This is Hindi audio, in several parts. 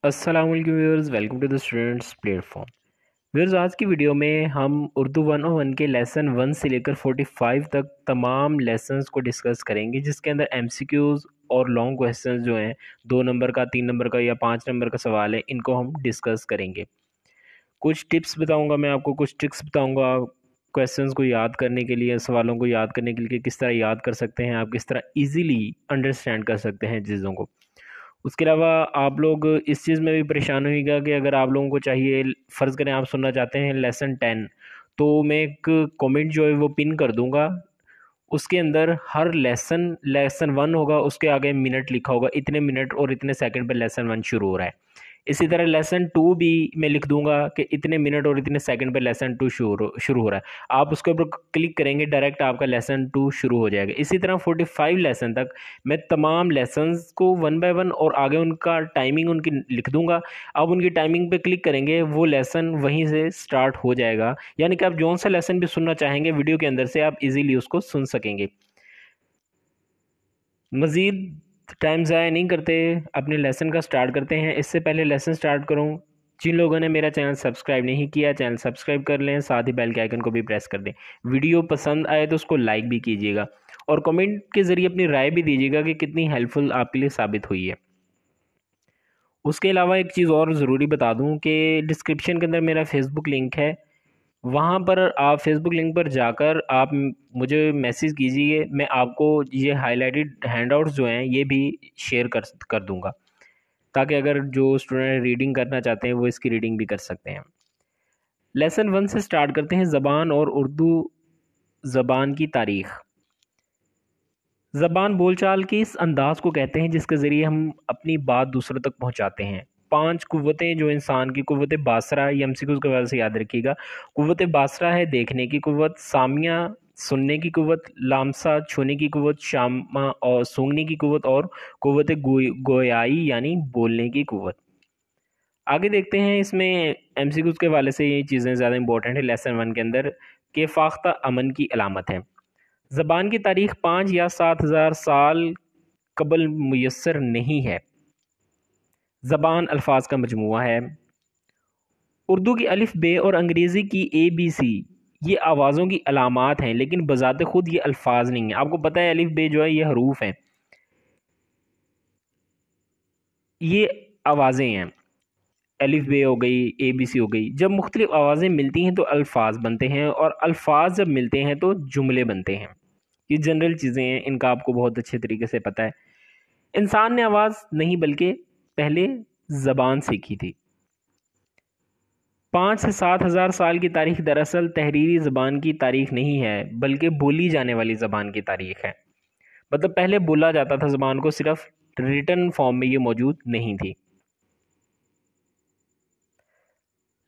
अस्सलाम वालेकुम viewers, welcome to the students platform. Viewers, आज की वीडियो में हम उर्दू 101 के लेसन 1 से लेकर 45 तक तमाम लेसन्स को डिस्कस करेंगे, जिसके अंदर एमसीक्यूज़ और लॉन्ग क्वेश्चंस जो हैं 2 नंबर का, 3 नंबर का या 5 नंबर का सवाल है, इनको हम डिस्कस करेंगे। कुछ टिप्स बताऊंगा मैं आपको, कुछ ट्रिक्स बताऊंगा क्वेश्चंस को याद करने के लिए, सवालों को याद करने के लिए, किस तरह याद कर सकते हैं आप, किस तरह इजीली अंडरस्टैंड कर सकते हैं चीज़ों को। उसके अलावा आप लोग इस चीज़ में भी परेशान होइएगा कि अगर आप लोगों को चाहिए, फ़र्ज़ करें आप सुनना चाहते हैं लेसन 10, तो मैं एक कमेंट जो है वो पिन कर दूंगा। उसके अंदर हर लेसन 1 होगा, उसके आगे मिनट लिखा होगा, इतने मिनट और इतने सेकंड पर लेसन 1 शुरू हो रहा है। इसी तरह लेसन 2 भी मैं लिख दूंगा कि इतने मिनट और इतने सेकंड पे लेसन 2 शुरू हो रहा है। आप उसके ऊपर क्लिक करेंगे, डायरेक्ट आपका लेसन 2 शुरू हो जाएगा। इसी तरह 45 लेसन तक मैं तमाम लेसन्स को वन बाय वन और आगे उनका टाइमिंग उनकी लिख दूंगा। आप उनकी टाइमिंग पे क्लिक करेंगे, वो लेसन वहीं से स्टार्ट हो जाएगा। यानी कि आप जौन सा लेसन भी सुनना चाहेंगे वीडियो के अंदर से आप इजीली उसको सुन सकेंगे। मज़ीद टाइम ज़ाया नहीं करते, अपने लेसन का स्टार्ट करते हैं। इससे पहले लेसन स्टार्ट करूं, जिन लोगों ने मेरा चैनल सब्सक्राइब नहीं किया, चैनल सब्सक्राइब कर लें, साथ ही बेल के आइकन को भी प्रेस कर दें। वीडियो पसंद आए तो उसको लाइक भी कीजिएगा और कमेंट के ज़रिए अपनी राय भी दीजिएगा कि कितनी हेल्पफुल आपके लिए साबित हुई है। उसके अलावा एक चीज़ और ज़रूरी बता दूं कि डिस्क्रिप्शन के अंदर मेरा फेसबुक लिंक है। वहाँ पर आप फेसबुक लिंक पर जाकर आप मुझे मैसेज कीजिए, मैं आपको ये हाईलाइटेड हैंडआउट्स जो हैं ये भी शेयर कर कर दूंगा, ताकि अगर जो स्टूडेंट रीडिंग करना चाहते हैं वो इसकी रीडिंग भी कर सकते हैं। लेसन 1 से स्टार्ट करते हैं, ज़बान और उर्दू ज़बान की तारीख़। ज़बान बोलचाल के इस अंदाज़ को कहते हैं जिसके ज़रिए हम अपनी बात दूसरों तक पहुंचाते हैं। 5 कुव्वतें जो इंसान की, कुव्वत बासरा, ये एमसीक्यूज़ की वजह से याद रखिएगा। कुव्वत बासरा है देखने की कुव्वत, सामिया सुनने की कुव्वत, लामसा छूने की कुव्वत, शामा और सूंघने की कुव्वत और कुव्वत गोयाई यानी बोलने की कुव्वत। आगे देखते हैं, इसमें एमसीक्यूज़ के हवाले से ये चीज़ें ज़्यादा इंपॉर्टेंट है लेसन 1 के अंदर, कि फाख्ता अमन की अलामत है। ज़बान की तारीख 5 या 7,000 साल कबल मुयस्सर नहीं है। ज़बान अल्फाज का मजमुआ है। उर्दू की अलिफ बे और अंग्रेज़ी की ABC ये आवाज़ों की अलामात हैं, लेकिन बज़ाते खुद ये अल्फाज नहीं है। आपको पता है अलिफ बे जो है ये हरूफ हैं, ये आवाज़ें हैं। अलिफ बे हो गई, ABC हो गई। जब मुख्तलिफ आवाज़ें मिलती हैं तो अल्फाज बनते हैं, और अल्फाज जब मिलते हैं तो जुमले बनते हैं। ये जनरल चीज़ें हैं, इनका आपको बहुत अच्छे तरीके से पता है। इंसान ने आवाज़ नहीं बल्कि पहले ज़बान सीखी थी। 5 से 7 हज़ार साल की तारीख दरअसल तहरीरी ज़बान की तारीख नहीं है, बल्कि बोली जाने वाली ज़बान की तारीख है। मतलब पहले बोला जाता था ज़बान को, सिर्फ रिटन फॉर्म में ये मौजूद नहीं थी।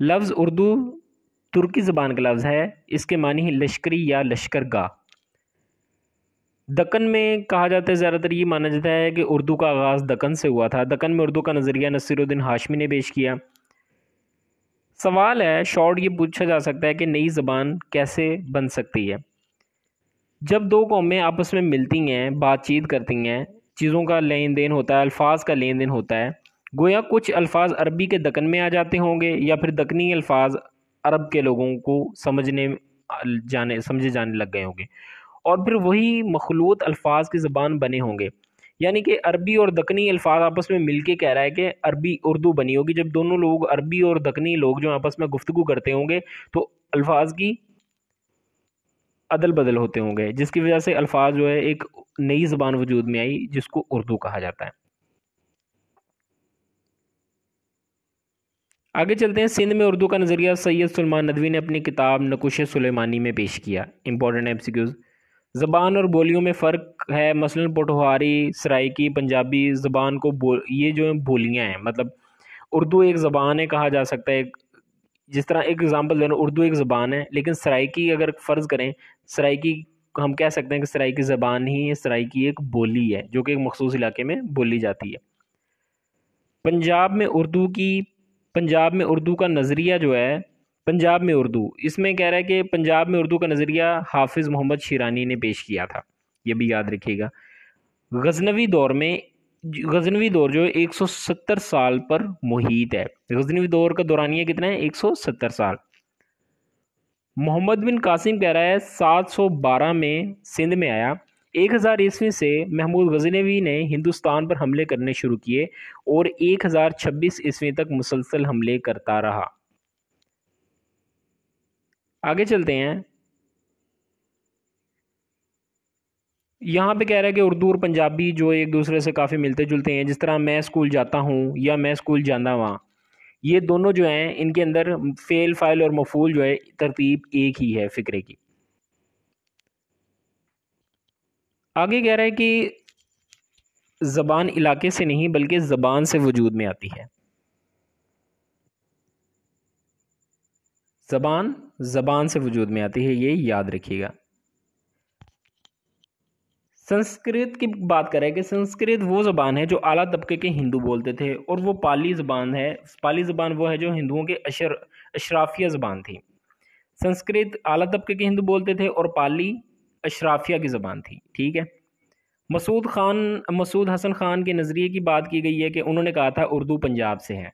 लफ्ज़ उर्दू तुर्की ज़बान का लफ्ज़ है, इसके मानी है लश्करी या लश्करगाह। दक्कन में कहा जाता है, ज़्यादातर ये माना जाता है कि उर्दू का आगाज़ दक्कन से हुआ था। दक्कन में उर्दू का नज़रिया नसीरुद्दीन हाशमी ने पेश किया। सवाल है शॉर्ट, ये पूछा जा सकता है कि नई ज़बान कैसे बन सकती है। जब दो कौमें आपस में मिलती हैं, बातचीत करती हैं, चीज़ों का लेन देन होता है, अल्फाज का लेन देन होता है। गोया कुछ अल्फाज अरबी के दक्कन में आ जाते होंगे, या फिर दक्कनी अल्फाज अरब के लोगों को समझे जाने लग गए होंगे, और फिर वही मखलूत अल्फाज की ज़बान बने होंगे। यानी कि अरबी और दक्कनी अल्फाज आपस में मिलके कह रहा है कि अरबी उर्दू बनी होगी। जब दोनों लोग, अरबी और दक्कनी लोग जो आपस में गुफ्तगू करते होंगे, तो अल्फाज की अदल बदल होते होंगे, जिसकी वजह से अल्फाज जो है एक नई ज़बान वजूद में आई जिसको उर्दू कहा जाता है। आगे चलते हैं, सिंध में उर्दू का नज़रिया सैयद सुलेमान नदवी ने अपनी किताब नकुश सुलेमानी में पेश किया। Important MCQs. ज़बान और बोलियों में फ़र्क है, मसलन पोठोहारी, सराइकी, पंजाबी ज़बान को ये जो है बोलियाँ हैं, मतलब उर्दू एक ज़बान है कहा जा सकता है। जिस तरह एक एग्जांपल देना, उर्दू एक ज़बान है, लेकिन सराइकी अगर फ़र्ज़ करें, सराइकी हम कह सकते हैं कि सराइकी ज़बान ही है, सराइकी एक बोली है जो कि एक मखसूस इलाके में बोली जाती है। पंजाब में उर्दू की पंजाब में उर्दू का नज़रिया जो है, पंजाब में उर्दू, इसमें कह रहा है कि पंजाब में उर्दू का नज़रिया हाफिज़ मोहम्मद शिरानी ने पेश किया था। ये भी याद रखिएगा। गज़नवी दौर में गजनवी दौर जो है 170 साल पर मुहित है। गजनवी दौर का दौरानिया कितना है? 170 साल। मोहम्मद बिन कासिम कह रहा है 712 में सिंध में आया। 1000 ईस्वी से महमूद गजनवी ने हिंदुस्तान पर हमले करने शुरू किए और 1026 ईस्वी तक मुसलसल हमले करता रहा। आगे चलते हैं। यहाँ पे कह रहा है कि उर्दू और पंजाबी जो एक दूसरे से काफ़ी मिलते जुलते हैं। जिस तरह मैं स्कूल जाता हूँ या मैं स्कूल जाना वहाँ, ये दोनों जो हैं इनके अंदर फेल फाइल और मफूल जो है तरतीब एक ही है फ़िक्रे की। आगे कह रहा है कि ज़बान इलाके से नहीं बल्कि ज़बान से वजूद में आती है। ज़बान ज़बान से वजूद में आती है, ये याद रखिएगा। संस्कृत की बात करें कि संस्कृत वो ज़बान है जो आला तबके के हिंदू बोलते थे, और वो पाली ज़बान है। पाली ज़बान वो है जो हिंदुओं के अशराफिया ज़बान थी। संस्कृत आला तबके के हिंदू बोलते थे और पाली अशराफिया की ज़बान थी। ठीक है। मसूद हसन खान के नज़रिए की बात की गई है कि उन्होंने कहा था उर्दू पंजाब से है।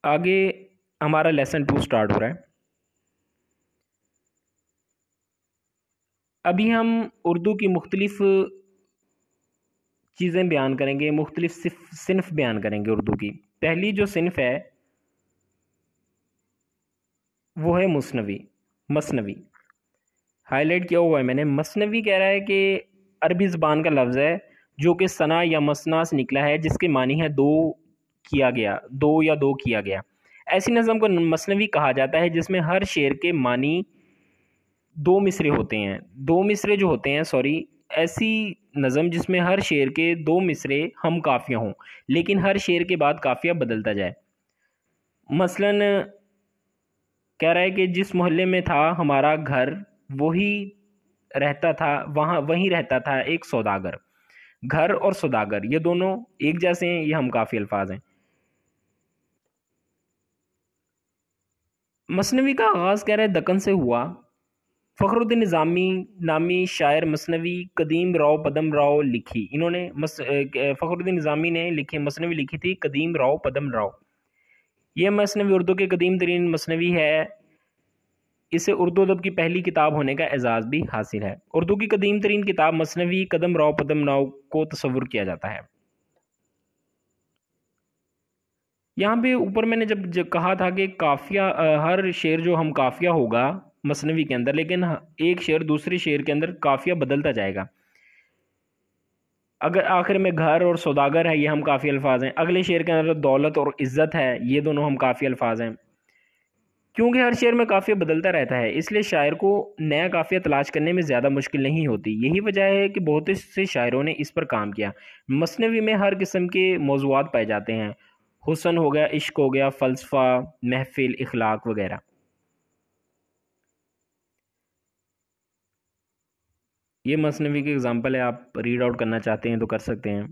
आगे हमारा लेसन 2 स्टार्ट हो रहा है। अभी हम उर्दू की मुख्तलिफ चीज़ें बयान करेंगे, मुख्तलिफ सिन्फ बयान करेंगे उर्दू की। पहली जो सिन्फ है वो है मसनवी। मसनवी हाईलाइट किया हुआ है मैंने। मसनवी कह रहा है कि अरबी ज़बान का लफ्ज़ है जो कि सना या मसना से निकला है, जिसके मानी है दो किया गया, दो या दो किया गया। ऐसी नज़म को मसनवी कहा जाता है जिसमें हर शेर के मानी दो मिसरे होते हैं। दो मिसरे जो होते हैं, सॉरी, ऐसी नज़म जिसमें हर शेर के दो मिसरे हम काफ़िया हों, लेकिन हर शेर के बाद काफ़िया बदलता जाए। मसलन कह रहा है कि जिस मोहल्ले में था हमारा घर, वही रहता था वहाँ, वहीं रहता था एक सौदागर। घर और सौदागर ये दोनों एक जैसे हैं, ये हम काफ़ी अल्फाज हैं। मसनवी का आगाज़ कह रहे हैं दक्कन से हुआ। फ़खरुद्दीन निज़ामी नामी शायर मसनवी कदीम राव पदम राव लिखी। इन्होंने फ़खरुद्दीन निज़ामी ने लिखी मसनवी लिखी थी कदीम राव पदम राव। ये मसनवी उर्दू के कदीम तरीन मसनवी है। इसे उर्दू अदब की पहली किताब होने का एजाज़ भी हासिल है। उर्दू की कदीम तरीन किताब मसनवी कदम राव पदम राव को तस्वुर किया जाता है। यहाँ पे ऊपर मैंने जब कहा था कि काफ़िया हर शेर जो हम काफ़िया होगा मसनवी के अंदर, लेकिन एक शेर दूसरे शेर के अंदर काफ़िया बदलता जाएगा। अगर आखिर में घर और सौदागर है, ये हम काफ़ी अल्फाज हैं। अगले शेर के अंदर दौलत और इज़्ज़त है, ये दोनों हम काफ़ी अल्फाज हैं। क्योंकि हर शेर में काफ़िया बदलता रहता है, इसलिए शायर को नया काफ़िया तलाश करने में ज़्यादा मुश्किल नहीं होती। यही वजह है कि बहुत से शायरों ने इस पर काम किया। मसनवी में हर किस्म के मौज़ूआत पाए जाते हैं। हुस्न हो गया, इश्क हो गया, फ़लसफ़ा, महफ़िल, इखलाक वगैरह। ये मसनवी की एग्ज़ाम्पल है, आप रीड आउट करना चाहते हैं तो कर सकते हैं।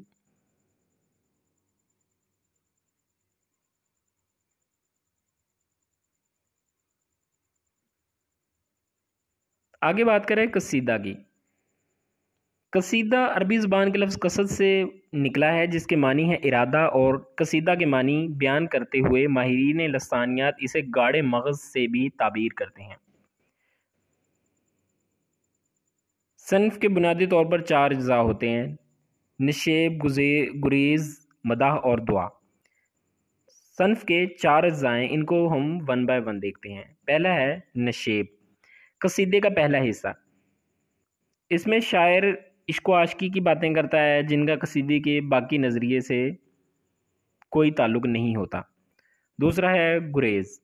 आगे बात करें कसीदा की। कसीदा अरबी ज़बान के लफ्ज़ कसद से निकला है, जिसके मानी है इरादा, और कसीदा के मानी बयान करते हुए माहिरीन लसानियात इसे गाढ़े मगज़ से भी ताबीर करते हैं। सन्फ़ के बुनियादी तौर पर 4 अज्ज़ा होते हैं: निशेब, गुरेज़, मदाह और दुआ। सन्फ़ के 4 अज्ज़ाएँ, इनको हम वन बाय वन देखते हैं। पहला है नशेब, कसीदे का पहला हिस्सा। इसमें शायर इश्क व आशिकी की बातें करता है जिनका कसीदे के बाकी नज़रिए से कोई ताल्लुक़ नहीं होता। दूसरा है गुरेज़,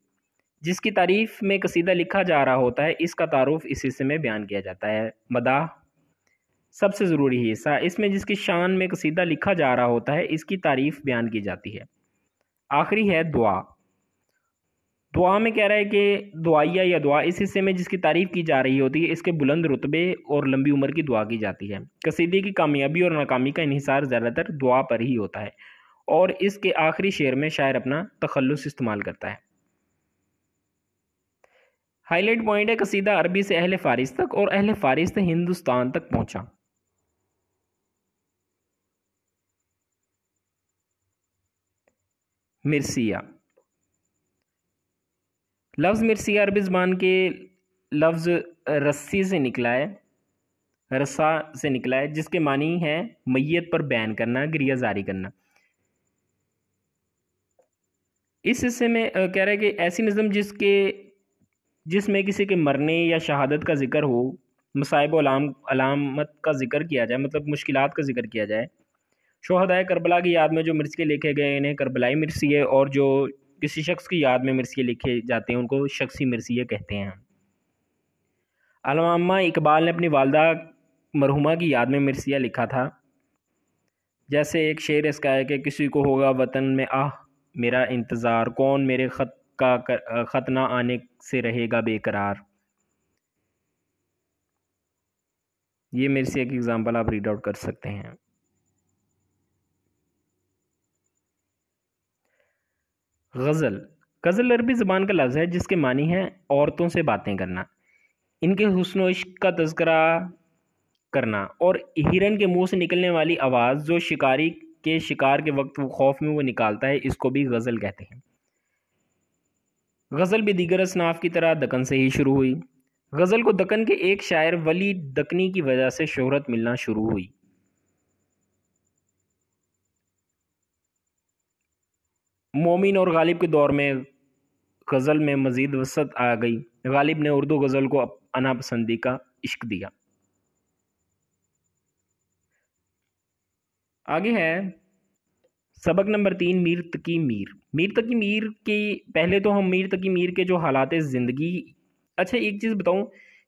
जिसकी तारीफ़ में कसीदा लिखा जा रहा होता है, इसका तारुफ इस हिस्से में बयान किया जाता है। मदाह सबसे ज़रूरी हिस्सा, इसमें जिसकी शान में कसीदा लिखा जा रहा होता है, इसकी तारीफ़ बयान की जाती है। आखिरी है दुआ। दुआ में कह रहा है कि दुआया या दुआ, इस हिस्से में जिसकी तारीफ़ की जा रही होती है, इसके बुलंद रुतबे और लंबी उम्र की दुआ की जाती है। कसीदे की कामयाबी और नाकामी का इन्हिसार ज़्यादातर दुआ पर ही होता है, और इसके आखिरी शेर में शायर अपना तखल्लुस इस्तेमाल करता है। हाईलाइट पॉइंट है, कसीदा अरबी से अहले फारिस तक और अहले फारिस से हिंदुस्तान तक पहुंचा। मिर्सिया, लफ्ज़ मिर्सिया अरबी ज़बान के लफ्ज़ रस्सी से निकला है, रस्सा से निकला है, जिसके मानी है मैयत पर बयान करना, गिरिया जारी करना। इस हिस्से में कह रहा है कि ऐसी नज़म जिसमें किसी के मरने या शहादत का जिक्र हो, मसाइब अलामत का जिक्र किया जाए, मतलब मुश्किलात का जिक्र किया जाए। शोहदाए करबला की याद में जो मिर्सिये लिखे गए इन्हें करबलाई मिर्सिये, और जो किसी शख्स की याद में मिर्सिये लिखे जाते हैं उनको शख्सी मिर्सिये कहते हैं। अल्लामा इकबाल ने अपनी वालदा मरहुमा की याद में मिर्सिया लिखा था। जैसे एक शेर इसका है कि किसी को होगा वतन में आह मेरा इंतज़ार, कौन मेरे ख़त ना आने से रहेगा बेकरार। ये मिर्सिया की एग्ज़ाम्पल आप रीड आउट कर सकते हैं। गज़ल, गज़ल अरबी ज़बान का लफ्ज़ है जिसके मानी है औरतों से बातें करना, इनके हुस्न व इश्क का तज़किरा करना, और हिरन के मुंह से निकलने वाली आवाज़ जो शिकारी के शिकार के वक्त वो खौफ में वो निकालता है, इसको भी गज़ल कहते हैं। गज़ल भी दीगर असनाफ की तरह दक्कन से ही शुरू हुई। गज़ल को दक्कन के एक शायर वली दक्कनी की वजह से शोहरत मिलना शुरू हुई। मोमिन और गालिब के दौर में गज़ल में मज़ीद वसअत आ गई। गालिब ने उर्दू गज़ल को अना पसंदी का इश्क दिया। आगे है सबक नंबर 3, मीर तकी मीर। मीर तकी मीर के पहले तो हम मीर तकी मीर के जो हालात ज़िंदगी, अच्छा एक चीज़ बताऊं,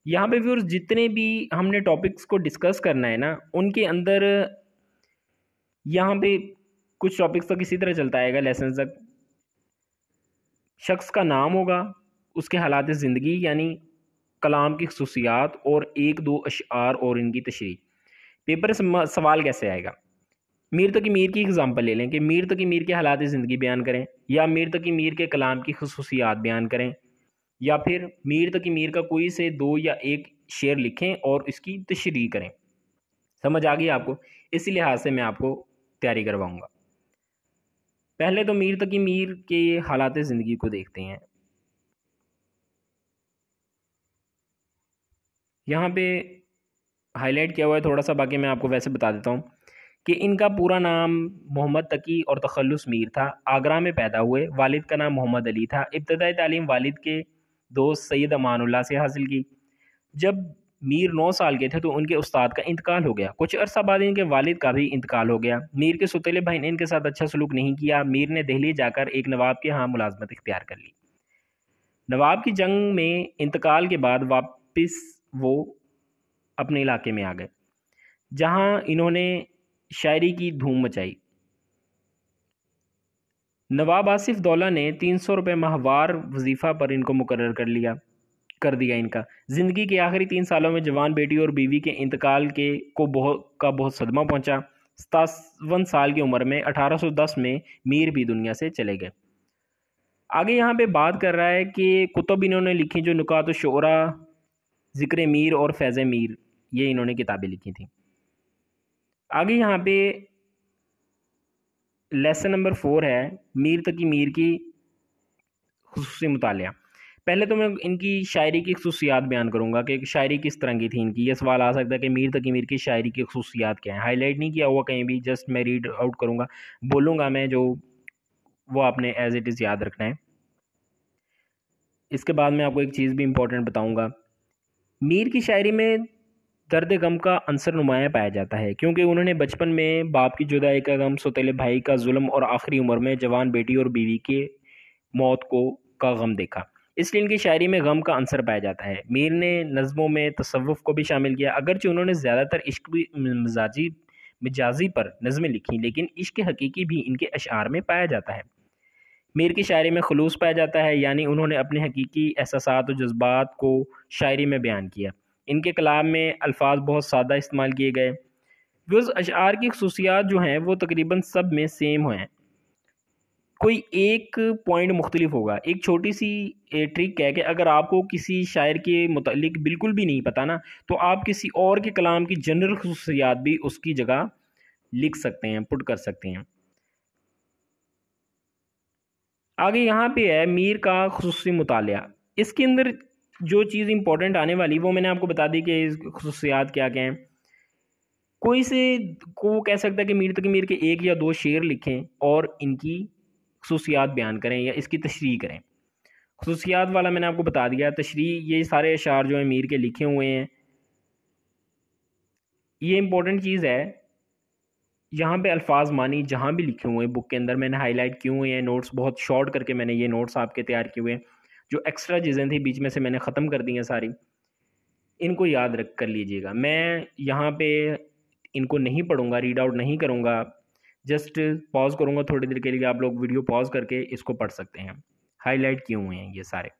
यहाँ पे व्यूअर्स जितने भी हमने टॉपिक्स को डिस्कस करना है ना, उनके अंदर यहाँ पे कुछ टॉपिक्स तक इसी तरह चलता आएगा लेसन तक। शख्स का नाम होगा, उसके हालात ज़िंदगी यानी कलाम की खसूसियात, और एक दो अशआर और इनकी तशरीह। पेपर से सवाल कैसे आएगा? मीर तकी मीर की एग्ज़ाम्पल ले लें कि मीर तकी मीर के हालात ज़िंदगी बयान करें, या मीर तकी मीर के कलाम की खसूसियात बयान करें, या फिर मीर तकी मीर का कोई से दो या एक शेर लिखें और इसकी तशरीह करें। समझ आ गई आपको? इसी लिहाज से मैं आपको तैयारी करवाऊँगा। पहले तो मीर तकी मीर के हालात ज़िंदगी को देखते हैं। यहाँ पे हाईलाइट किया हुआ है थोड़ा सा, बाकी मैं आपको वैसे बता देता हूँ कि इनका पूरा नाम मोहम्मद तकी और तखल्लुस मीर था। आगरा में पैदा हुए। वालिद का नाम मोहम्मद अली था। इब्तदाई तालीम वालिद के दोस्त सैयद अमानुल्लाह से हासिल की। जब मीर 9 साल के थे तो उनके उस्ताद का इंतकाल हो गया। कुछ अरसा बाद इनके वालिद का भी इंतकाल हो गया। मीर के सौतेले भाई ने इनके साथ अच्छा सलूक नहीं किया। मीर ने दिल्ली जाकर एक नवाब के यहाँ मुलाजमत इख्तियार कर ली। नवाब की जंग में इंतकाल के बाद वापस वो अपने इलाके में आ गए, जहाँ इन्होंने शायरी की धूम मचाई। नवाब आसिफ दौला ने 300 रुपये माहवार वजीफ़ा पर इनको मुकर्रर कर दिया। इनका ज़िंदगी के आखिरी 3 सालों में जवान बेटी और बीवी के इंतकाल बहुत सदमा पहुंचा। 57 साल की उम्र में 1810 में मीर भी दुनिया से चले गए। आगे यहाँ पे बात कर रहा है कि कुतुब इन्होंने लिखी जो नुकात शोरा, ज़िक्र मीर और फैज़ मीर, ये इन्होंने किताबें लिखी थी। आगे यहाँ पे लेसन नंबर 4 है मीर तकी मीर की खुसूसी मुतालिया। पहले तो मैं इनकी शायरी की खसूसियात बयान करूँगा कि शायरी किस तरह की थी इनकी। ये सवाल आ सकता है कि मीर तकी मीर की शायरी की खसूसियात क्या है। हाईलाइट नहीं किया हुआ कहीं भी, जस्ट मैं रीड आउट करूँगा, बोलूँगा मैं जो वो आपने एज इट इज़ याद रखना है। इसके बाद मैं आपको एक चीज़ भी इम्पोर्टेंट बताऊँगा। मीर की शायरी में दर्द गम का अंसर नुमाया पाया जाता है, क्योंकि उन्होंने बचपन में बाप की जुदाई का गम, सौतेले भाई का जुल्म और आखिरी उम्र में जवान बेटी और बीवी के मौत का गम देखा। इसलिए इनकी शायरी में गम का अंसर पाया जाता है। मीर ने नज़मों में तसव्वुफ़ को भी शामिल किया। अगरचे उन्होंने ज़्यादातर इश्क मिजाजी पर नज़में लिखी, लेकिन इश्क हकीकी भी इनके अशआर में पाया जाता है। मीर की शायरी में खुलूस पाया जाता है, यानी उन्होंने अपने हकीकी एहसासात और जज्बात को शायरी में बयान किया। इनके कलाम में अल्फाज बहुत सादा इस्तेमाल किए गए। व्यूज़ अशआर की खसूसियात जो हैं वो तकरीबन सब में सेम हैं। कोई एक पॉइंट मुख्तलिफ होगा। एक छोटी सी ट्रिक है कि अगर आपको किसी शायर के मुतालिक बिल्कुल भी नहीं पता ना, तो आप किसी और के कलाम की जनरल खसूसियात भी उसकी जगह लिख सकते हैं, पुट कर सकते हैं। आगे यहाँ पे है मीर का खसूसी मुतालिया। इसके अंदर जो चीज़ इंपॉर्टेंट आने वाली वो मैंने आपको बता दी कि खसूसियात क्या क्या हैं। कोई से को कह सकता है कि मीर तकी मीर के एक या दो शेर लिखें और इनकी खसूसियात बयान करें या इसकी तशरीह करें। खसूसियात वाला मैंने आपको बता दिया। तशरीह, ये सारे अशार जो हैं मीर के लिखे हुए हैं, ये इंपॉर्टेंट चीज़ है। यहाँ पे अल्फाज मानी जहाँ भी लिखे हुए हैं बुक के अंदर मैंने हाईलाइट किए हुए हैं, नोट्स बहुत शॉर्ट करके मैंने ये नोट्स आपके तैयार किए हुए हैं। जो एक्स्ट्रा चीज़ें थी बीच में से मैंने ख़त्म कर दी हैं सारी, इनको याद रख कर लीजिएगा। मैं यहाँ पे इनको नहीं पढ़ूंगा, रीड आउट नहीं करूँगा, जस्ट पॉज करूँगा थोड़ी देर के लिए। आप लोग वीडियो पॉज करके इसको पढ़ सकते हैं। हाईलाइट किए हुए हैं ये सारे।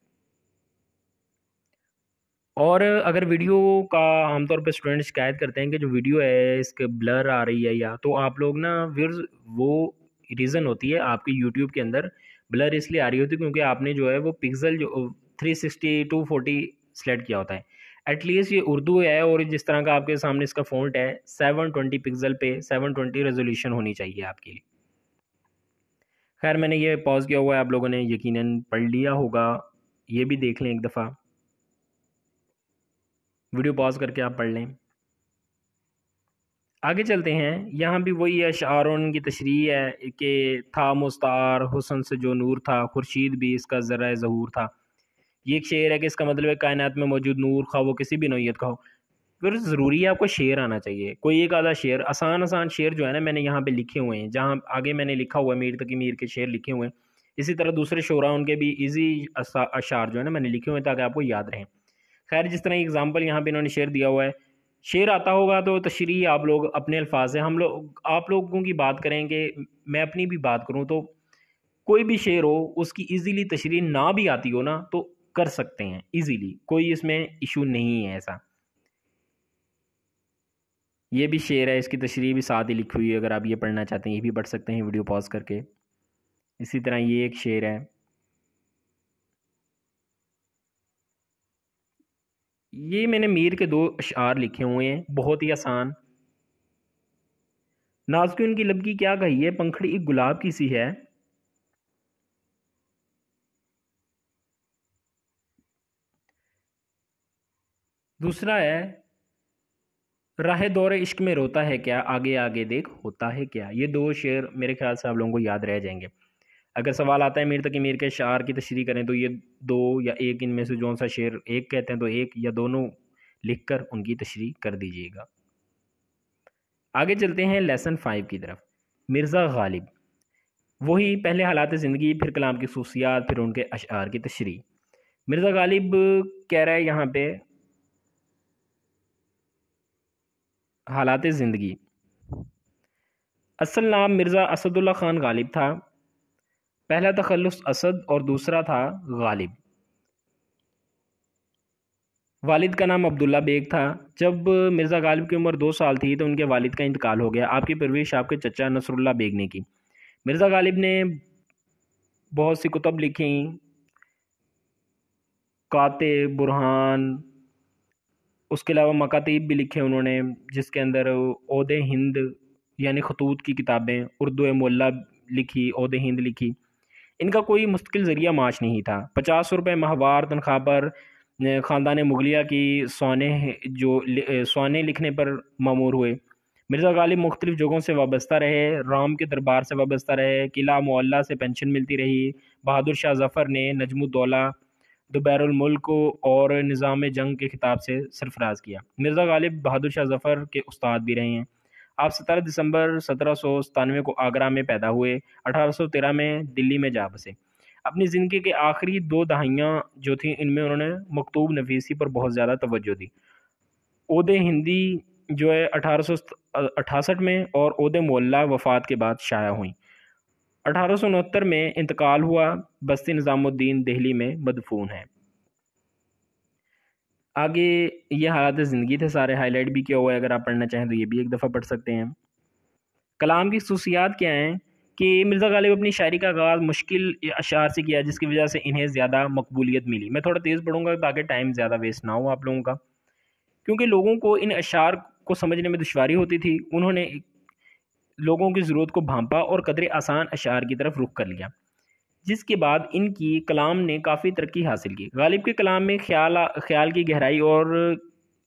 और अगर वीडियो का आमतौर पे स्टूडेंट शिकायत करते हैं कि जो वीडियो है इसके ब्लर आ रही है, या तो आप लोग ना फिर वो रीज़न होती है आपकी यूट्यूब के अंदर ब्लर इसलिए आ रही होती है क्योंकि आपने जो है वो पिक्सल जो 360 240 सेलेक्ट किया होता है। एटलीस्ट ये उर्दू है और जिस तरह का आपके सामने इसका फ़ॉन्ट है 720 पिक्सल पे 720 रेजोल्यूशन होनी चाहिए आपके लिए। खैर मैंने ये पॉज किया हुआ है, आप लोगों ने यकीनन पढ़ लिया होगा, ये भी देख लें एक दफ़ा। वीडियो पॉज करके आप पढ़ लें। आगे चलते हैं। यहाँ भी वही अशआर और उनकी तशरीह है कि था मुस्तार हुस्न से जो नूर था, खुर्शीद भी इसका ज़रा ज़हूर था। ये एक शेर है कि इसका मतलब है कायनात में मौजूद नूर, खा वो किसी भी नौइयत का हो। फिर ज़रूरी है आपको शेर आना चाहिए, कोई एक आधा शेर, आसान आसान शेर जो है ना मैंने यहाँ पे लिखे हुए हैं, जहाँ आगे मैंने लिखा हुआ है मीर तकी मीर के शेर लिखे हुए हैं। इसी तरह दूसरे शोरा उनके भी ईजी अशार जो है ना मैंने लिखे हुए हैं ताकि आपको याद रहें। खैर जिस तरह एग्जांपल यहाँ पे इन्होंने शेर दिया हुआ है, शेर आता होगा तो तशरीह आप लोग अपने अल्फाज से, हम लोग आप लोगों की बात करेंगे, मैं अपनी भी बात करूँ तो कोई भी शेर हो उसकी इजीली तशरीह ना भी आती हो ना तो कर सकते हैं इजीली, कोई इसमें इशू नहीं है ऐसा। ये भी शेर है, इसकी तशरीह भी साथ ही लिखी हुई है, अगर आप ये पढ़ना चाहते हैं ये भी पढ़ सकते हैं वीडियो पॉज करके। इसी तरह ये एक शेर है, ये मैंने मीर के दो अशआर लिखे हुए हैं, बहुत ही आसान। नाज़ुक की लब की क्या कही है, पंखड़ी एक गुलाब की सी है। दूसरा है राह दौरे इश्क में रोता है क्या, आगे आगे देख होता है क्या। ये दो शेर मेरे ख्याल से आप लोगों को याद रह जाएंगे। अगर सवाल आता है मीर तकी मीर के शार की तशरीह करें तो ये दो या एक इनमें से जो सा शेर एक कहते हैं तो एक या दोनों लिखकर उनकी तशरीह कर दीजिएगा। आगे चलते हैं लेसन 5 की तरफ। मिर्ज़ा गालिब, वही पहले हालात ज़िंदगी, फिर कलाम की खसूसियात, फिर उनके अशआर की तशरीह। मिर्ज़ा गालिब कह रहा है यहाँ पे हालात ज़िंदगी, असल नाम मिर्ज़ा असदुल्ला ख़ान गालिब था। पहला तखल्लुस असद और दूसरा था गालिब। वालिद का नाम अब्दुल्ला बेग था। जब मिर्ज़ा गालिब की उम्र 2 साल थी तो उनके वालिद का इंतकाल हो गया। आपकी परवरिश आपके चचा नसरुल्ला बेग ने की। मिर्ज़ा गालिब ने बहुत सी कुतब लिखी, काते बुरहान, उसके अलावा मकातीब भी लिखे उन्होंने, जिसके अंदर ओदे हिंद यानी खतूत की किताबें, उर्दू मोल्ला लिखी, ओदे हिंद लिखी। इनका कोई मुस्तकिल ज़रिया माश नहीं था। 50 रुपये माहवार तनख्वाह पर ख़ानदान मुगलिया की स्वाने लिखने पर मामूर हुए। मिर्ज़ा गालिब मुख्तलिफ़ जगहों से वाबस्ता रहे, राम के दरबार से वाबस्ता रहे, किला मुअल्ला से पेंशन मिलती रही। बहादुर शाह ज़फ़र ने नजमुद्दौला, दुबैरुल मुल्क और निज़ाम जंग के खिताब से सरफराज किया। मिर्ज़ा गालिब बहादुर शाह ज़फ़र के उस्ताद भी रहे हैं। आप 17 दिसंबर 1797 को आगरा में पैदा हुए। 1813 में दिल्ली में जा बसे। अपनी ज़िंदगी के आखिरी 2 दहाइयाँ जो थी इनमें उन्होंने मकतूब नफीसी पर बहुत ज़्यादा तवज्जो दी। ओदे हिंदी जो है 1868 में और ओदे मोहल्ला वफ़ात के बाद शाया हुई। 1869 में इंतकाल हुआ। बस्ती निज़ामुद्दीन दिल्ली में मदफून है। आगे ये हालात ज़िंदगी थे, सारे हाईलाइट भी किया हुआ है, अगर आप पढ़ना चाहें तो ये भी एक दफ़ा पढ़ सकते हैं। कलाम की खसूसियात क्या हैं कि मिर्ज़ा गालिब अपनी शायरी का आगाज़ मुश्किल अशार से किया, जिसकी वजह से इन्हें ज़्यादा मकबूलियत मिली। मैं थोड़ा तेज़ पढ़ूँगा ताकि टाइम ज़्यादा वेस्ट ना हो आप लोगों का, क्योंकि लोगों को इन अशार को समझने में दुश्वारी होती थी। उन्होंने लोगों की ज़रूरत को भांपा और कदरे आसान अशार की तरफ रुख कर लिया, जिसके बाद इनकी कलाम ने काफ़ी तरक्की हासिल की। गालिब के कलाम में ख्याल की गहराई और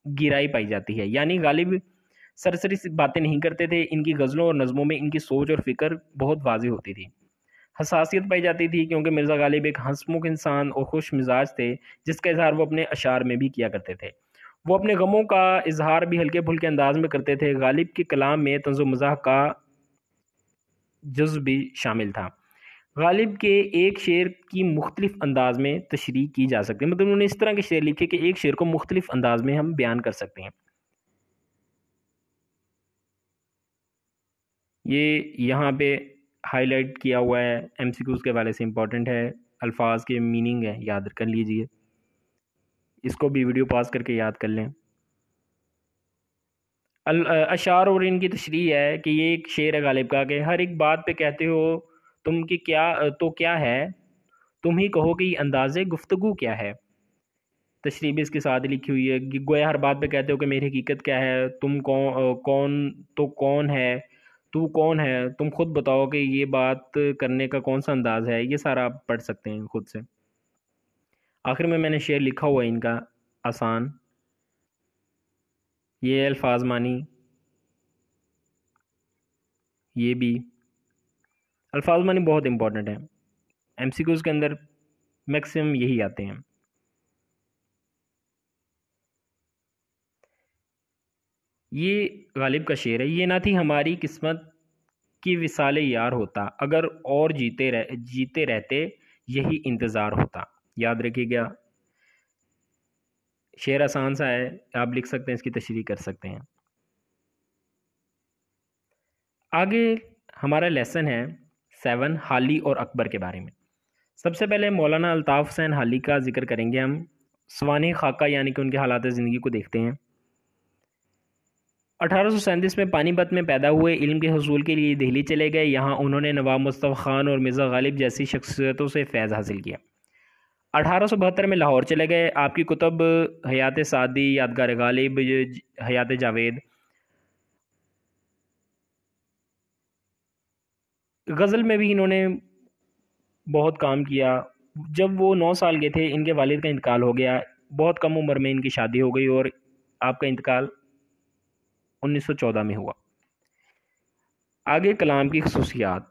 गिराई पाई जाती है, यानी गालिब सरसरी सी बातें नहीं करते थे। इनकी गज़लों और नज़मों में इनकी सोच और फ़िक्र बहुत वाज़ेह होती थी, हसासियत पाई जाती थी, क्योंकि मिर्ज़ा गालिब एक हंसमुख इंसान और खुश मिजाज थे, जिसका इजहार वो अपने अशार में भी किया करते थे। वो अपने गमों का इजहार भी हल्के फुल्के अंदाज में करते थे। गालिब के कलाम में तंज़ो मज़ाह का जज़्ब भी शामिल था। गालिब के एक शेर की मुख्तलिफ अंदाज में तशरीह की जा सकती है, मतलब उन्होंने इस तरह के शेर लिखे कि एक शेर को मुख्तलिफ अंदाज में हम बयान कर सकते हैं। ये यहाँ पे हाईलाइट किया हुआ है, एमसीक्यूज़ के हवाले से इंपॉर्टेंट है, अल्फाज के मीनिंग है, याद कर लीजिए। इसको भी वीडियो पॉज करके याद कर लें। अशार और इनकी तशरीह है कि ये एक शेर है गालिब का कि हर एक बात पे कहते हो तुम कि क्या तो क्या है, तुम ही कहो कि अंदाज़े गुफ्तगू क्या है। तशरीह भी इसके साथ ही लिखी हुई है कि गोया हर बात पे कहते हो कि मेरी हकीकत क्या है, तुम कौन तो कौन है, तू कौन है, तुम खुद बताओ कि ये बात करने का कौन सा अंदाज़ है। ये सारा आप पढ़ सकते हैं खुद से। आखिर में मैंने शेर लिखा हुआ है इनका आसान, ये अल्फाज मानी, ये भी अल्फाज मानी बहुत इंपॉर्टेंट है, एमसीक्यूज़ के अंदर मैक्सिमम यही आते हैं। ये गालिब का शेर है, ये ना थी हमारी किस्मत की विसाले यार होता, अगर और जीते रहते यही इंतज़ार होता। याद रखिएगा, शेर आसान सा है, आप लिख सकते हैं, इसकी तशरीह कर सकते हैं। आगे हमारा लेसन है 7 हाली और अकबर के बारे में। सबसे पहले मौलाना अल्ताफ़ हुसैन हाली का जिक्र करेंगे हम। स्वानी खाका यानी कि उनके हालात ज़िंदगी को देखते हैं। 1837 में पानीपत में पैदा हुए, इल्म के हसूल के लिए दिल्ली चले गए। यहाँ उन्होंने नवाब मुस्तफ़ा ख़ान और मिर्ज़ा गालिब जैसी शख्सियतों से फैज़ हासिल किया। 1872 में लाहौर चले गए। आपकी कुतुब हयात सादी, यादगार गालिब, हयात जावेद, गज़ल में भी इन्होंने बहुत काम किया। जब वो 9 साल के थे, इनके वालिद का इंतकाल हो गया। बहुत कम उम्र में इनकी शादी हो गई और आपका इंतकाल 1914 में हुआ। आगे कलाम की खसूसियात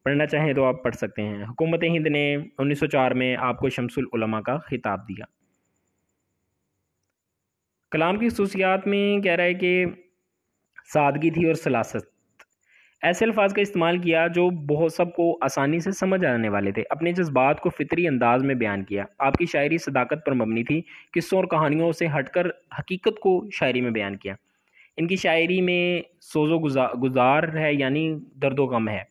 पढ़ना चाहें तो आप पढ़ सकते हैं। हुकूमत हिंद ने 1904 में आपको शमसुल उलमा का खिताब दिया। कलाम की खसूसियात में कह रहा है कि सादगी थी और सलासत, ऐसे अल्फाज का इस्तेमाल किया जो बहुत सबको आसानी से समझ आने वाले थे। अपने जज्बात को फितरी अंदाज में बयान किया। आपकी शायरी सदाकत पर मबनी थी, किस्सों और कहानियों से हटकर हकीकत को शायरी में बयान किया। इनकी शायरी में सोज़ो गुजार है, यानी दर्दो गम है।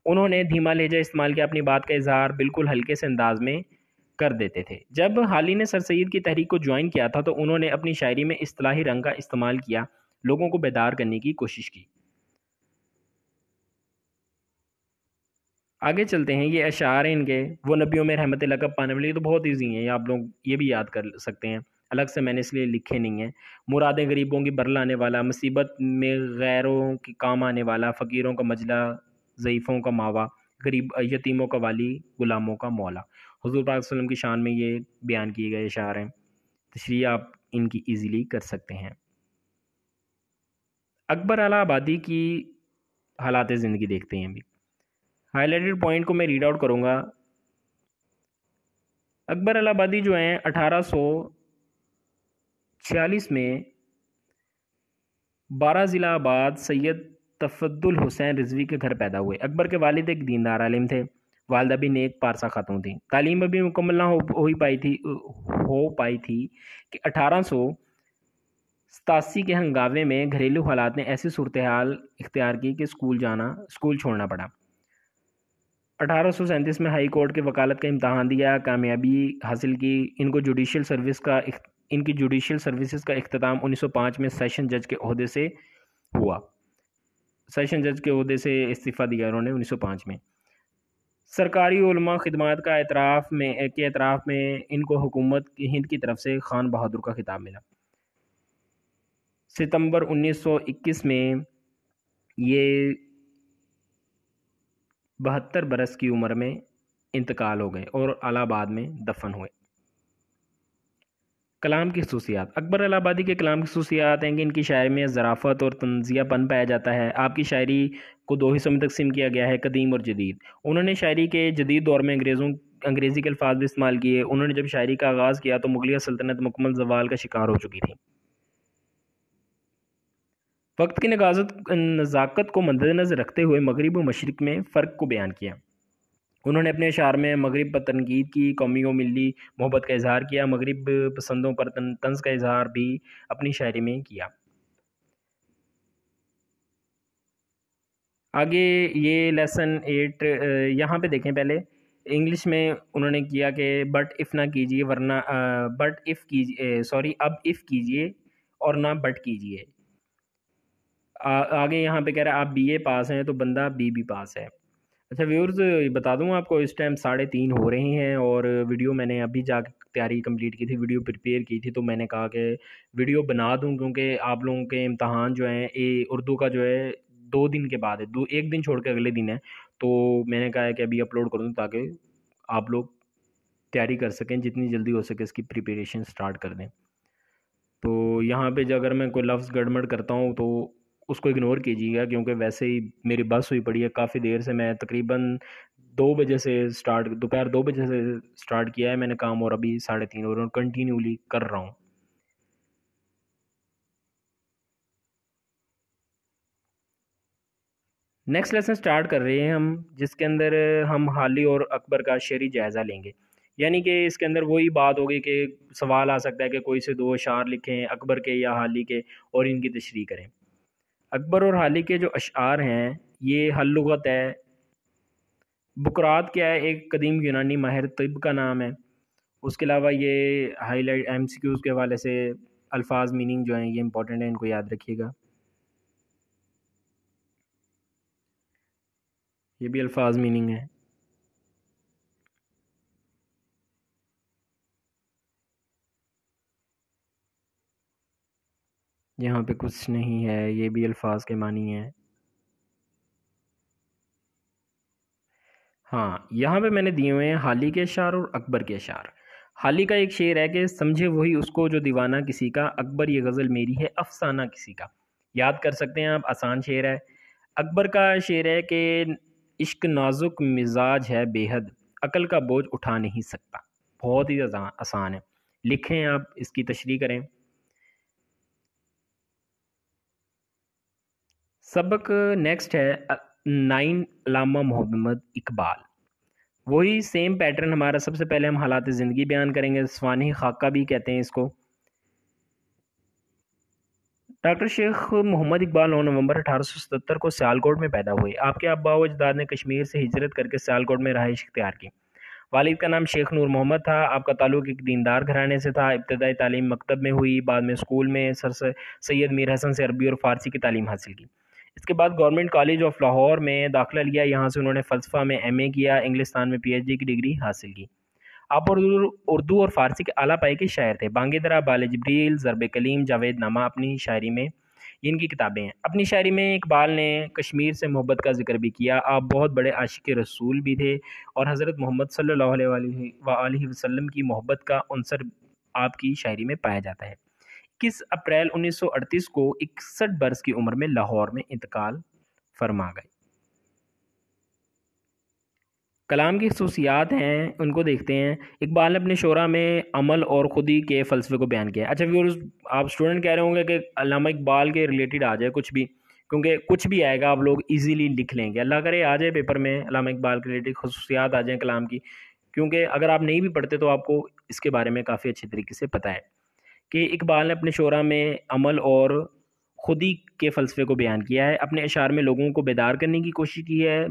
उन्होंने धीमा लहजा इस्तेमाल किया, अपनी बात का इजहार बिल्कुल हल्के से अंदाज में कर देते थे। जब हाली ने सर सैयद की तहरीक को ज्वाइन किया था, तो उन्होंने अपनी शायरी में इस्तिलाही रंग का इस्तेमाल किया, लोगों को बेदार करने की कोशिश की। आगे चलते हैं, ये अशार हैं इनके। वो नबियों में रहमत लक़ब पाने वाले, ये तो बहुत ईजी हैं, ये आप लोग ये भी याद कर सकते हैं। अलग से मैंने इसलिए लिखे नहीं हैं। मुरादें गरीबों की बरलाने वाला, मुसीबत में गैरों के काम आने वाला, फ़कीरों का मजला, ज़ईफ़ों का मावा, गरीब यतीमों का वाली, गुलामों का मौला। हुज़ूर पाक सल्लल्लाहु अलैहि वसल्लम की शान में ये बयान किए गए अशार हैं। तशरीह आप इनकी ईज़िली कर सकते हैं। अकबर आला आबादी की हालात ज़िंदगी देखते हैं अभी। हाईलाइटेड पॉइंट को मैं रीड आउट करूँगा। अकबर अलाहाबादी जो हैं 1846 में 12 ज़िला बाद सैयद तफद्दुल हुसैन रिजवी के घर पैदा हुए। अकबर के वालिद एक दीनदार आलिम थे, वालदा भी नेक पारसा खातून थी। तालीम अभी मुकम्मल ना हो पाई थी कि 1887 के हंगामे में घरेलू हालात ने ऐसी सूरत हाल इख्तियार की कि स्कूल छोड़ना पड़ा। 1837 में हाई कोर्ट के वकालत का इम्तहान दिया, कामयाबी हासिल की। इनकी जुडिशल सर्विसेज का इख्तिताम 1905 में सेशन जज के ओहदे से हुआ। सेशन जज के ओहदे से इस्तीफ़ा दिया उन्होंने 1905 में। सरकारी उलमा खिदमात का एतराफ़ में इनको हुकूमत की हिंद की तरफ से खान बहादुर का खिताब मिला। सितंबर 1921 में ये 72 बरस की उम्र में इंतकाल हो गए और इलाहाबाद में दफन हुए। कलाम की खसूसियात। अकबर इलाहाबादी के कलाम की खसूसियात हैं कि इनकी शायरी में ज़राफ़त और तंज़ियापन पाया जाता है। आपकी शायरी को दो हिस्सों में तकसीम किया गया है, कदीम और जदीद। उन्होंने शायरी के जदीद दौर में अंग्रेज़ी के अल्फाज भी इस्तेमाल किए। उन्होंने जब शायरी का आगाज़ किया तो मुगलिया सल्तनत मुकम्मल ज़वाल का शिकार हो चुकी थी। वक्त की नज़ाकत को मद्देनज़र रखते हुए मगरिब व मशरिक़ में फ़र्क को बयान किया। उन्होंने अपने अशार में मगरिब पर तनकीद की, कौमी व मिली मोहब्बत का इजहार किया। मगरिब पसंदों पर तंज़ का इजहार भी अपनी शायरी में किया। आगे ये लेसन 8 यहाँ पे देखें। पहले इंग्लिश में उन्होंने किया कि बट इफ़ ना कीजिए वरना बट इफ़ कीजिए अब इफ़ कीजिए और ना बट कीजिए। आगे यहाँ पे कह रहा है आप बीए पास हैं तो बंदा बीबी पास है। अच्छा व्यूअर्स, बता दूँ आपको इस टाइम 3:30 हो रहे हैं और वीडियो मैंने अभी जाके तैयारी कंप्लीट की थी, वीडियो प्रिपेयर की थी, तो मैंने कहा कि वीडियो बना दूँ क्योंकि आप लोगों के इम्तहान जो हैं ये उर्दू का जो है 2 दिन के बाद है, एक दिन छोड़ के अगले दिन है। तो मैंने कहा है कि अभी अपलोड कर दूँ ताकि आप लोग तैयारी कर सकें, जितनी जल्दी हो सके इसकी प्रिपरेशन स्टार्ट कर दें। तो यहाँ पे जो अगर मैं कोई लफ्ज़ गड़बड़ करता हूँ तो उसको इग्नोर कीजिएगा, क्योंकि वैसे ही मेरी बस हुई पड़ी है काफ़ी देर से। मैं तकरीबन 2 बजे से दोपहर 2 बजे से स्टार्ट किया है मैंने काम, और अभी 3:30 हो रहे हैं और कंटिन्यूली कर रहा हूँ। नेक्स्ट लेसन स्टार्ट कर रहे हैं हम, जिसके अंदर हम हाली और अकबर का शेरी जायज़ा लेंगे। यानी कि इसके अंदर वही बात होगी कि सवाल आ सकता है कि कोई से 2 अशार लिखें अकबर के या हाली के और इनकी तशरीह करें। अकबर और हाली के जो अशार हैं ये हल लुगत है। बुकरात क्या है, एक कदीम यूनानी माहिर तिब का नाम है। उसके अलावा ये हाईलाइट एमसीक्यूज़ के हवाले से अल्फाज मीनिंग जो हैं ये इंपॉर्टेंट है, इनको याद रखिएगा। ये भी अल्फाज मीनिंग है। यहाँ पे कुछ नहीं है, ये भी अल्फाज के मानी है। हाँ, यहाँ पे मैंने दिए हुए हैं हाली के अशार और अकबर के अशार। हाली का एक शेर है कि समझे वही उसको जो दीवाना किसी का, अकबर ये गज़ल मेरी है अफसाना किसी का। याद कर सकते हैं आप, आसान शेर है। अकबर का शेर है कि इश्क नाजुक मिजाज है बेहद, अकल का बोझ उठा नहीं सकता। बहुत ही आसान है, लिखें आप, इसकी तशरीह करें। सबक नेक्स्ट है 9 अल्लामा मोहम्मद इकबाल। वही सेम पैटर्न हमारा। सबसे पहले हम हालात ज़िंदगी बयान करेंगे, स्वानी खाका भी कहते हैं इसको। डॉक्टर शेख मोहम्मद इकबाल 9 नवंबर 1877 को सियालकोट में पैदा हुए। आपके अब्बा व अजदाद ने कश्मीर से हिजरत करके सियालकोट में रहाइश इख्तियार की। वालिद का नाम शेख नूर मोहम्मद था। आपका ताल्लुक एक दीनदार घराने से था। इब्तदाई तालीम मकतब में हुई, बाद में स्कूल में सर सैयद मीर हसन से अरबी और फ़ारसी की तालीम हासिल की। इसके बाद गवर्नमेंट कॉलेज ऑफ लाहौर में दाखिला लिया। यहाँ से उन्होंने फ़लसफ़ा में एमए किया। इंग्लिस्तान में पीएचडी की डिग्री हासिल की। आप उर्दू और फ़ारसी के आला पाए के शायर थे। बांगीदरा, बाल जबरील, ज़रब कलीम, जावेद नामा अपनी शायरी में इनकी किताबें हैं। अपनी शायरी में इकबाल ने कश्मीर से मोहब्बत का जिक्र भी किया। आप बहुत बड़े आशिक रसूल भी थे और हज़रत मोहम्मद सल्लल्लाहु अलैहि वसल्लम की मोहब्बत का अंसर आपकी शायरी में पाया जाता है। 21 अप्रैल 1938 को 61 बरस की उम्र में लाहौर में इंतकाल फरमा गए। कलाम की खसूसियात हैं, उनको देखते हैं। इकबाल ने अपने शोरा में अमल और ख़ुदी के फ़लसफ़े को बयान किया। अच्छा व्यूअर्स, आप स्टूडेंट कह रहे होंगे कि अल्लामा इकबाल के रिलेटेड आ जाए कुछ भी, क्योंकि कुछ भी आएगा आप लोग इजीली लिख लेंगे। अल्लाह करे आ जाए पेपर में अल्लामा इकबाल के रिलेटेड खसूसियात आ जाएँ कलाम की, क्योंकि अगर आप नहीं भी पढ़ते तो आपको इसके बारे में काफ़ी अच्छे तरीके से पता है कि इकबाल ने अपने शोरा में अमल और खुदी के फ़लसफ़े को बयान किया है। अपने अशार में लोगों को बेदार करने की कोशिश की है।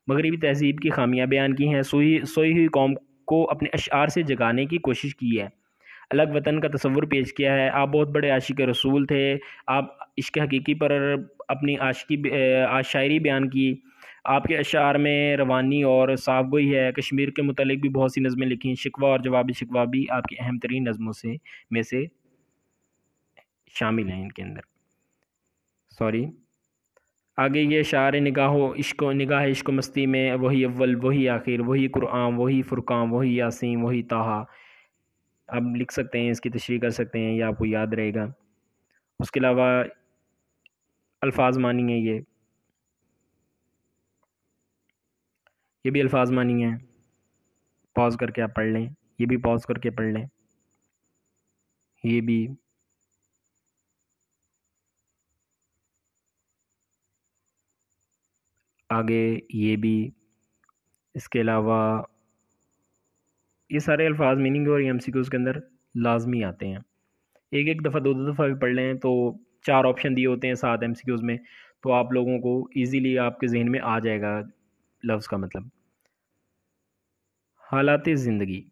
मगरबी तहज़ीब की खामियाँ बयान की हैं। सोई हुई कौम को अपने अशार से जगाने की कोशिश की है। अलग वतन का तसव्वुर पेश किया है। आप बहुत बड़े आशिक रसूल थे। आप इश्क हकीकी पर अपनी शायरी बयान की। आपके अशार में रवानी और साफगोई है। कश्मीर के मुतालिक भी बहुत सी नज़में लिखी। शिकवा और जवाबी शिकवा भी आपकी अहम तरीन नज़मों में से शामिल हैं इनके अंदर। सॉरी, आगे ये शार निगाह इश्क मस्ती में वही अव्वल वही आखिर वही कुरआन वही फुरकान वही यासीन वही ताहा। आप लिख सकते हैं, इसकी तशरीह कर सकते हैं, ये आपको याद रहेगा। उसके अलावा अल्फाज मानी है, ये भी अल्फाज मानी है। पॉज करके आप पढ़ लें, ये भी पॉज करके पढ़ लें, ये भी। आगे ये भी। इसके अलावा ये सारे अल्फाज मीनिंग और एमसीक्यूज़ के अंदर लाजमी आते हैं। एक एक दफ़ा दो दो दफ़ा भी पढ़ लें तो 4 ऑप्शन दिए होते हैं 7 एमसीक्यूज़ में, तो आप लोगों को इजीली आपके जहन में आ जाएगा लफ्ज़ का मतलब। हालात ज़िंदगी,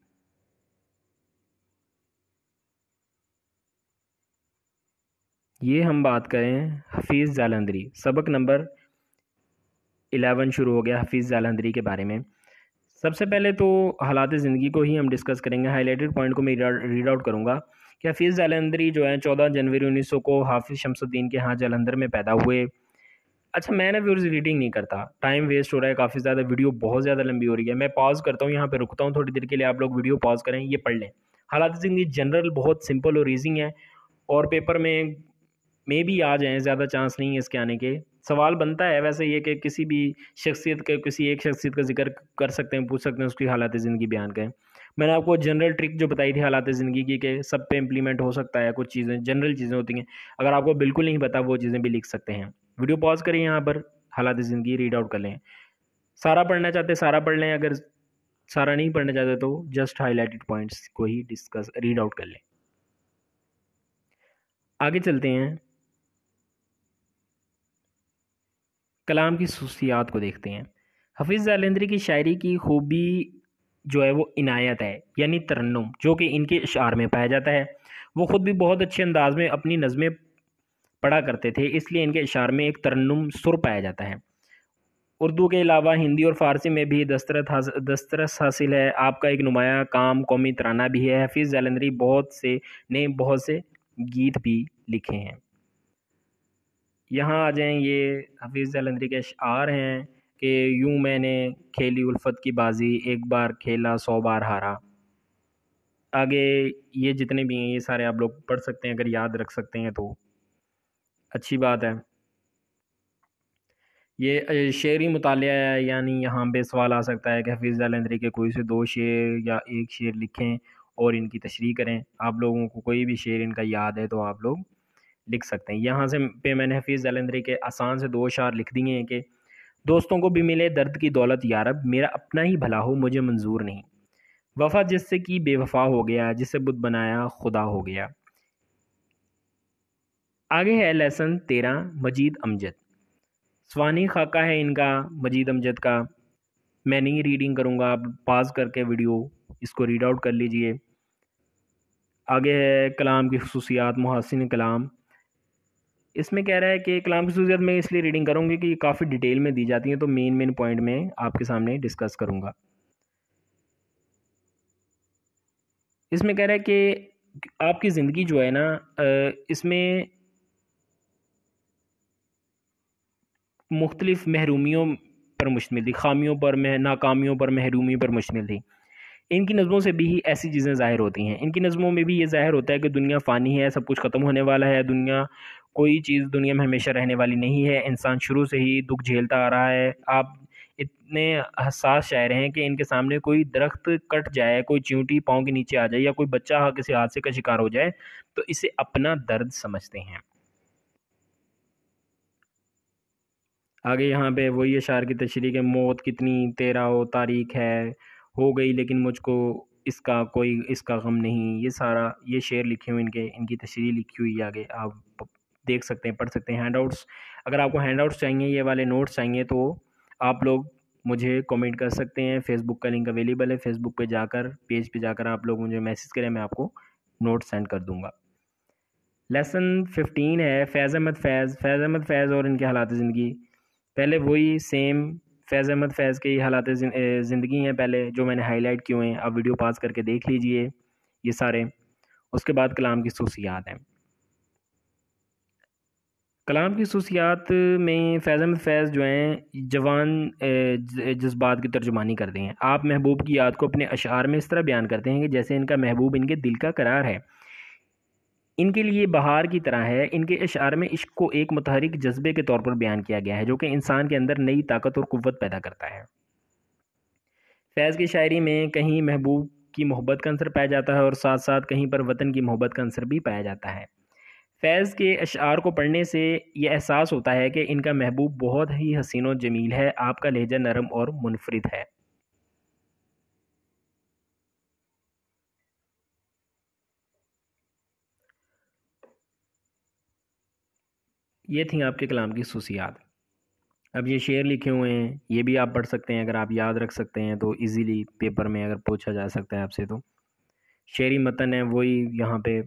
ये हम बात करें हफीज़ जालंधरी। सबक नंबर 11 शुरू हो गया हफीज़ जालंधरी के बारे में। सबसे पहले तो हालात ज़िंदगी को ही हम डिस्कस करेंगे। हाईलाइटेड पॉइंट को मैं रीड आउट करूँगा कि हफीज़ जालंधरी जो है 14 जनवरी 1900 को हाफिज़ शमसुद्दीन के यहाँ जालंधर में पैदा हुए। अच्छा, मैं ना व्यूअर्स रीडिंग नहीं करता, टाइम वेस्ट हो रहा है काफ़ी ज़्यादा, वीडियो बहुत ज़्यादा लंबी हो रही है। मैं पॉज करता हूँ, यहाँ पे रुकता हूँ थोड़ी देर के लिए, आप लोग वीडियो पॉज करें, ये पढ़ लें। हालात ज़िंदगी जनरल बहुत सिंपल और ईजी है, और पेपर में भी आ जाएँ, ज़्यादा चांस नहीं है इसके आने के। सवाल बनता है वैसे ये कि किसी भी शख्सियत के किसी एक शख्सियत का जिक्र कर सकते हैं, पूछ सकते हैं, उसकी हालात ज़िंदगी बयान करें। मैंने आपको जनरल ट्रिक जो बताई थी हालात ज़िंदगी की कि सब पे इम्प्लीमेंट हो सकता है, कुछ चीज़ें जनरल चीज़ें होती हैं। अगर आपको बिल्कुल नहीं पता वो चीज़ें भी लिख सकते हैं। वीडियो पॉज करें, यहाँ पर हालात ज़िंदगी रीड आउट कर लें। सारा पढ़ना चाहते सारा पढ़ लें, अगर सारा नहीं पढ़ना चाहते तो जस्ट हाईलाइटेड पॉइंट्स को ही डिस्कस रीड आउट कर लें। आगे चलते हैं, कलाम की खसूसियात को देखते हैं। हफीज़ जालंधरी की शायरी की खूबी जो है वो इनायत है, यानी तरन्नुम, जो कि इनके अशार में पाया जाता है। वो ख़ुद भी बहुत अच्छे अंदाज में अपनी नज़में पढ़ा करते थे, इसलिए इनके अशार में एक तरन्नुम सुर पाया जाता है। उर्दू के अलावा हिंदी और फ़ारसी में भी दस्तरस हासिल है। आपका एक नुमाया काम कौमी तराना भी है। हफीज़ जालंधरी बहुत से गीत भी लिखे हैं। यहाँ आ जाएं, ये हफीज़ जालंधरी के अशआर हैं कि यूं मैंने खेली उल्फत की बाजी, एक बार खेला 100 बार हारा। आगे ये जितने भी हैं ये सारे आप लोग पढ़ सकते हैं, अगर याद रख सकते हैं तो अच्छी बात है। ये शेरी मुतालिया है, यानी यहाँ पे सवाल आ सकता है कि हफीज़ जालंधरी के कोई से 2 शेर या 1 शेर लिखें और इनकी तशरीह करें। आप लोगों को कोई भी शेर इनका याद है तो आप लोग लिख सकते हैं। यहाँ से पे मैंने हफीज़ जालंधरी के आसान से 2 अशार लिख दिए हैं कि दोस्तों को भी मिले दर्द की दौलत यारब, मेरा अपना ही भला हो मुझे मंजूर नहीं। वफ़ा जिससे की बेवफा हो गया, जिसे बुत बनाया खुदा हो गया। आगे है लेसन 13 मजीद अमजद। स्वानी खाका है इनका मजीद अमजद का। मैं नहीं रीडिंग करूँगा, आप पास करके वीडियो इसको रीड आउट कर लीजिए। आगे है कलाम की खसूसियात मुहसिन कलाम। इसमें कह रहा है कि कलाम की खसूसियात मैं इसलिए रीडिंग करूँगी कि काफ़ी डिटेल में दी जाती हैं, तो मेन पॉइंट में आपके सामने डिस्कस करूँगा। इसमें कह रहा है कि आपकी ज़िंदगी जो है ना, इसमें मुख्तलिफ़ महरूमियों पर मुश्तमिल थी, खामियों पर नाकामियों पर महरूमी पर मुश्तमिल थी। इनकी नज़मों से भी ऐसी चीज़ें ज़ाहिर होती हैं। इनकी नज़मों में भी ये ज़ाहिर होता है कि दुनिया फ़ानी है, सब कुछ ख़त्म होने वाला है। कोई चीज़ दुनिया में हमेशा रहने वाली नहीं है। इंसान शुरू से ही दुख झेलता आ रहा है। आप इतने हसास शायर हैं कि इनके सामने कोई दरख्त कट जाए, कोई चींटी पाँव के नीचे आ जाए, या कोई बच्चा किसी हादसे का शिकार हो जाए, तो इसे अपना दर्द समझते हैं। आगे यहाँ पे वही अशार की तशरीह के मौत कितनी तेरा हो तारीख है, हो गई लेकिन मुझको इसका गम नहीं। ये सारा ये शेर लिखे हुए इनकी तशरीह लिखी हुई है। आगे आप देख सकते हैं, पढ़ सकते हैं। हैंडआउट्स, अगर आपको हैंडआउट्स चाहिए, ये वाले नोट्स चाहिए, तो आप लोग मुझे कमेंट कर सकते हैं। फेसबुक का लिंक अवेलेबल है, फेसबुक पेज पे जाकर आप लोग मुझे मैसेज करें, मैं आपको नोट्स सेंड कर दूँगा। लेसन 15 है फैज़ अहमद फैज़ और इनके हालात ज़िंदगी। पहले वही सेम फैज़ अहमद फैज़ के हालात ज़िंदगी हैं पहले, जो मैंने हाईलाइट किए हुए हैं, आप वीडियो पास करके देख लीजिए ये सारे। उसके बाद कलाम की खसूसियात हैं। कलाम की खसूसियात में फैज़ अहमद फैज़ जो हैं जवान जज्बात की तर्जुमानी करते हैं। आप महबूब की याद को अपने अशआर में इस तरह बयान करते हैं कि जैसे इनका महबूब इनके दिल का करार है, इनके लिए बहार की तरह है। इनके अशआर में इश्क को एक मुतहरिक जज्बे के तौर पर बयान किया गया है जो कि इंसान के अंदर नई ताकत और कुव्वत पैदा करता है। फैज़ की शायरी में कहीं महबूब की मोहब्बत का अंसर पाया जाता है और साथ साथ कहीं पर वतन की मोहब्बत का अंसर भी पाया जाता है। फैज़ के अशआर को पढ़ने से ये एहसास होता है कि इनका महबूब बहुत ही हसीन व जमील है, आपका लहजा नरम और मुनफरिद है। ये थी आपके कलाम की खसूसियात। अब ये शेर लिखे हुए हैं, ये भी आप पढ़ सकते हैं, अगर आप याद रख सकते हैं तो इजीली पेपर में अगर पूछा जा सकता है आपसे तो। शेरी मतन है वही यहाँ पे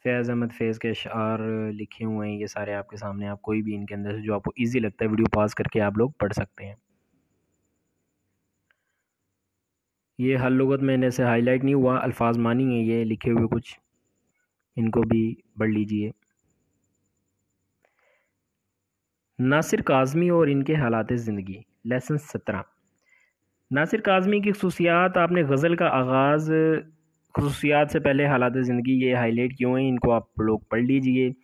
फैज़ अहमद फैज़ के अशआर लिखे हुए हैं ये सारे आपके सामने। आप कोई भी इनके अंदर से जो आपको ईजी लगता है वीडियो पॉज़ करके आप लोग पढ़ सकते हैं। ये हर लुगत में ऐसे हाईलाइट नहीं हुआ, अल्फाज मानी है ये लिखे हुए कुछ, इनको भी पढ़ लीजिए। नासिर काज़मी और इनके हालात ज़िंदगी, लेसन 17। नासिर काज़मी की खसूसियात, आपने गज़ल का आगाज़ खसूसियात से पहले हालात ज़िंदगी ये हाईलाइट किए हुए हैं, इनको आप लोग पढ़ लीजिए।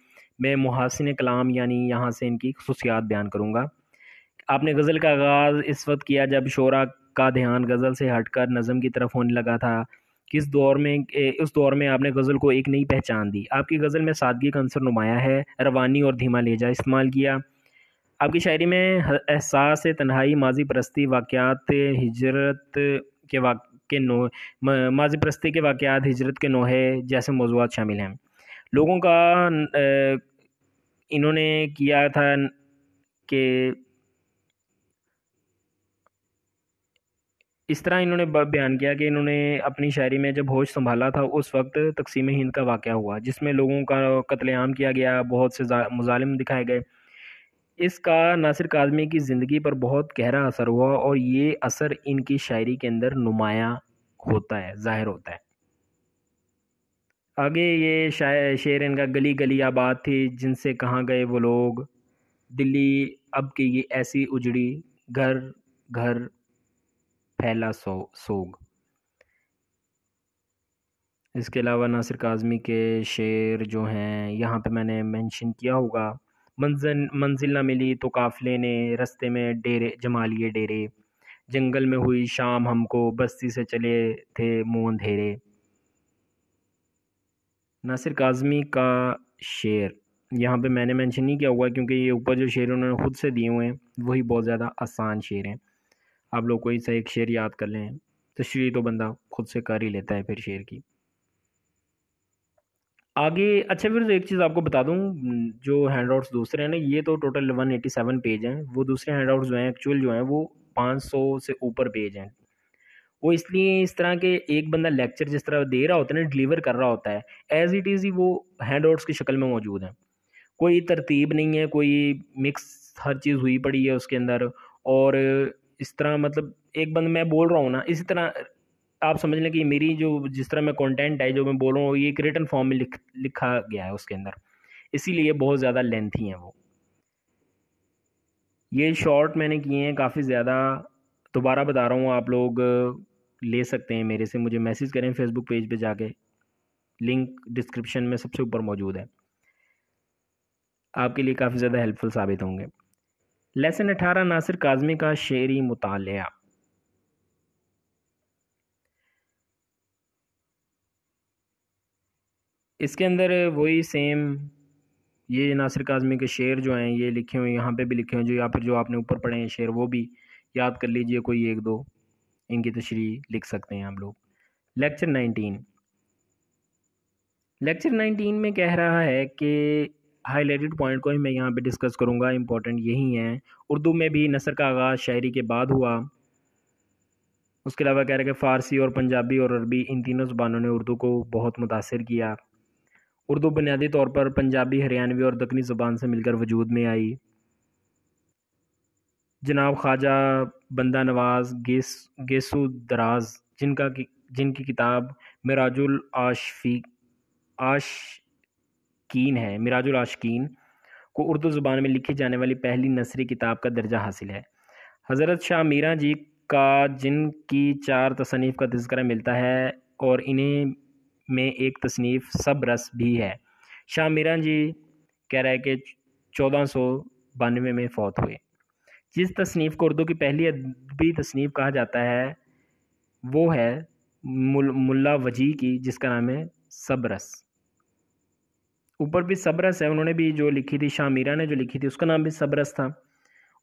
मैं मुहासिन कलाम यानी यहाँ से इनकी खसूसियात बयान करूँगा। आपने गज़ल का आगाज़ इस वक्त किया जब शोरा का ध्यान गज़ल से हटकर नज़म की तरफ होने लगा था। किस दौर में उस दौर में आपने गज़ल को एक नई पहचान दी। आपकी गज़ल में सादगी का अंसर नुमाया है, रवानी और धीमा लहजा इस्तेमाल किया। आपकी शायरी में एहसास तन्हाई, माजी परस्ती, वाक़यात हिजरत के वाक़ के नो माजी परस्ती के वाक़यात, हिजरत के नोहे जैसे मौज़ूआत शामिल हैं। लोगों का इन्होंने किया था कि इस तरह इन्होंने बयान किया कि इन्होंने अपनी शायरी में जब होश संभाला था उस वक्त तकसीम हिंद का वाक़या हुआ जिसमें लोगों का कत्लेआम किया गया, बहुत से मुजालिम दिखाए गए। इसका नासिर काज़मी की ज़िंदगी पर बहुत गहरा असर हुआ और ये असर इनकी शायरी के अंदर नुमाया होता है, ज़ाहिर होता है। आगे ये शेर इनका, गली गली आबाद थी जिनसे कहाँ गए वो लोग, दिल्ली अब की ये ऐसी उजड़ी, घर घर फैला सोग। इसके अलावा नासिर काज़मी के शेर जो हैं यहाँ पे मैंने मेंशन किया होगा। मंजिल ना मिली तो काफ़िले ने रास्ते में डेरे जमा लिए डेरे, जंगल में हुई शाम हमको बस्ती से चले थे मुँह अंधेरे। नासिर काज़मी का शेर यहाँ पे मैंने मेंशन नहीं किया हुआ क्योंकि ये ऊपर जो शेर उन्होंने ख़ुद से दिए हुए हैं वही बहुत ज़्यादा आसान शेर हैं। आप लोग कोई सा एक शेर याद कर लें, तशरीह तो बंदा खुद से कर ही लेता है फिर शेर की। आगे अच्छा फिर एक चीज़ आपको बता दूं, जो हैंडआउट्स दूसरे हैं ना, ये तो टोटल 187 पेज हैं। वो दूसरे हैंडआउट्स जो हैं एक्चुअल जो हैं वो 500 से ऊपर पेज हैं। वो इसलिए इस तरह के एक बंदा लेक्चर जिस तरह दे रहा होता है ना, डिलीवर कर रहा होता है, एज इट इज़ ही वो हैंडआउट्स की शक्ल में मौजूद है। कोई तरतीब नहीं है, कोई मिक्स हर चीज़ हुई पड़ी है उसके अंदर। और इस तरह मतलब एक बंद मैं बोल रहा हूँ ना, इसी तरह आप समझ लें कि मेरी जो जिस तरह मैं कंटेंट है जो मैं बोल रहा हूँ ये एक रिटन फॉर्म में लिखा गया है उसके अंदर, इसीलिए बहुत ज़्यादा लेंथी हैं वो। ये शॉर्ट मैंने किए हैं काफ़ी ज़्यादा, दोबारा बता रहा हूँ, आप लोग ले सकते हैं मेरे से, मुझे मैसेज करें फेसबुक पेज पे जाके, लिंक डिस्क्रिप्शन में सबसे ऊपर मौजूद है, आपके लिए काफ़ी ज़्यादा हेल्पफुल साबित होंगे। लेसन 18, नासिर काज़मी का शेरी मुतालिया। इसके अंदर वही सेम ये नासिर काज़मी के शेर जो हैं ये लिखे हुए यहाँ पे भी लिखे हुए, जो या फिर जो आपने ऊपर पढ़े हैं शेर वो भी याद कर लीजिए, कोई एक दो इनकी तशरीह लिख सकते हैं हम लोग। लेक्चर 19, लेक्चर 19 में कह रहा है कि हाईलाइटेड पॉइंट को ही मैं यहाँ पे डिस्कस करूँगा, इंपॉर्टेंट यही है। उर्दू में भी नसर का आगाज़ शायरी के बाद हुआ। उसके अलावा कह रहा है कि फ़ारसी और पंजाबी और अरबी इन तीनों ज़ुबानों ने उर्दू को बहुत मुतासिर किया। उर्दू बुनियादी तौर पर पंजाबी, हरियाणवी और दक्कनी ज़बान से मिलकर वजूद में आई। जनाब ख्वाजा बंदा नवाज गेसू दराज जिनकी किताब मिराजुल आशिकीन को उर्दू ज़ुबान में लिखी जाने वाली पहली नसरी किताब का दर्जा हासिल है। हज़रत शाह मीरां जी का जिनकी 4 तसनीफ़ का तज़किरा मिलता है और इन्हें में एक तसनीफ़ सब रस भी है। शाह मीरां जी कह रहा है कि 1492 में फ़ौत हुए। जिस तसनीफ़ को उर्दू की पहली अदबी तसनीफ़ कहा जाता है वो है मुल्ला वजी की, जिसका नाम है सबरस। ऊपर भी सबरस है, उन्होंने भी जो लिखी थी, शाह मीरा ने जो लिखी थी उसका नाम भी सबरस था,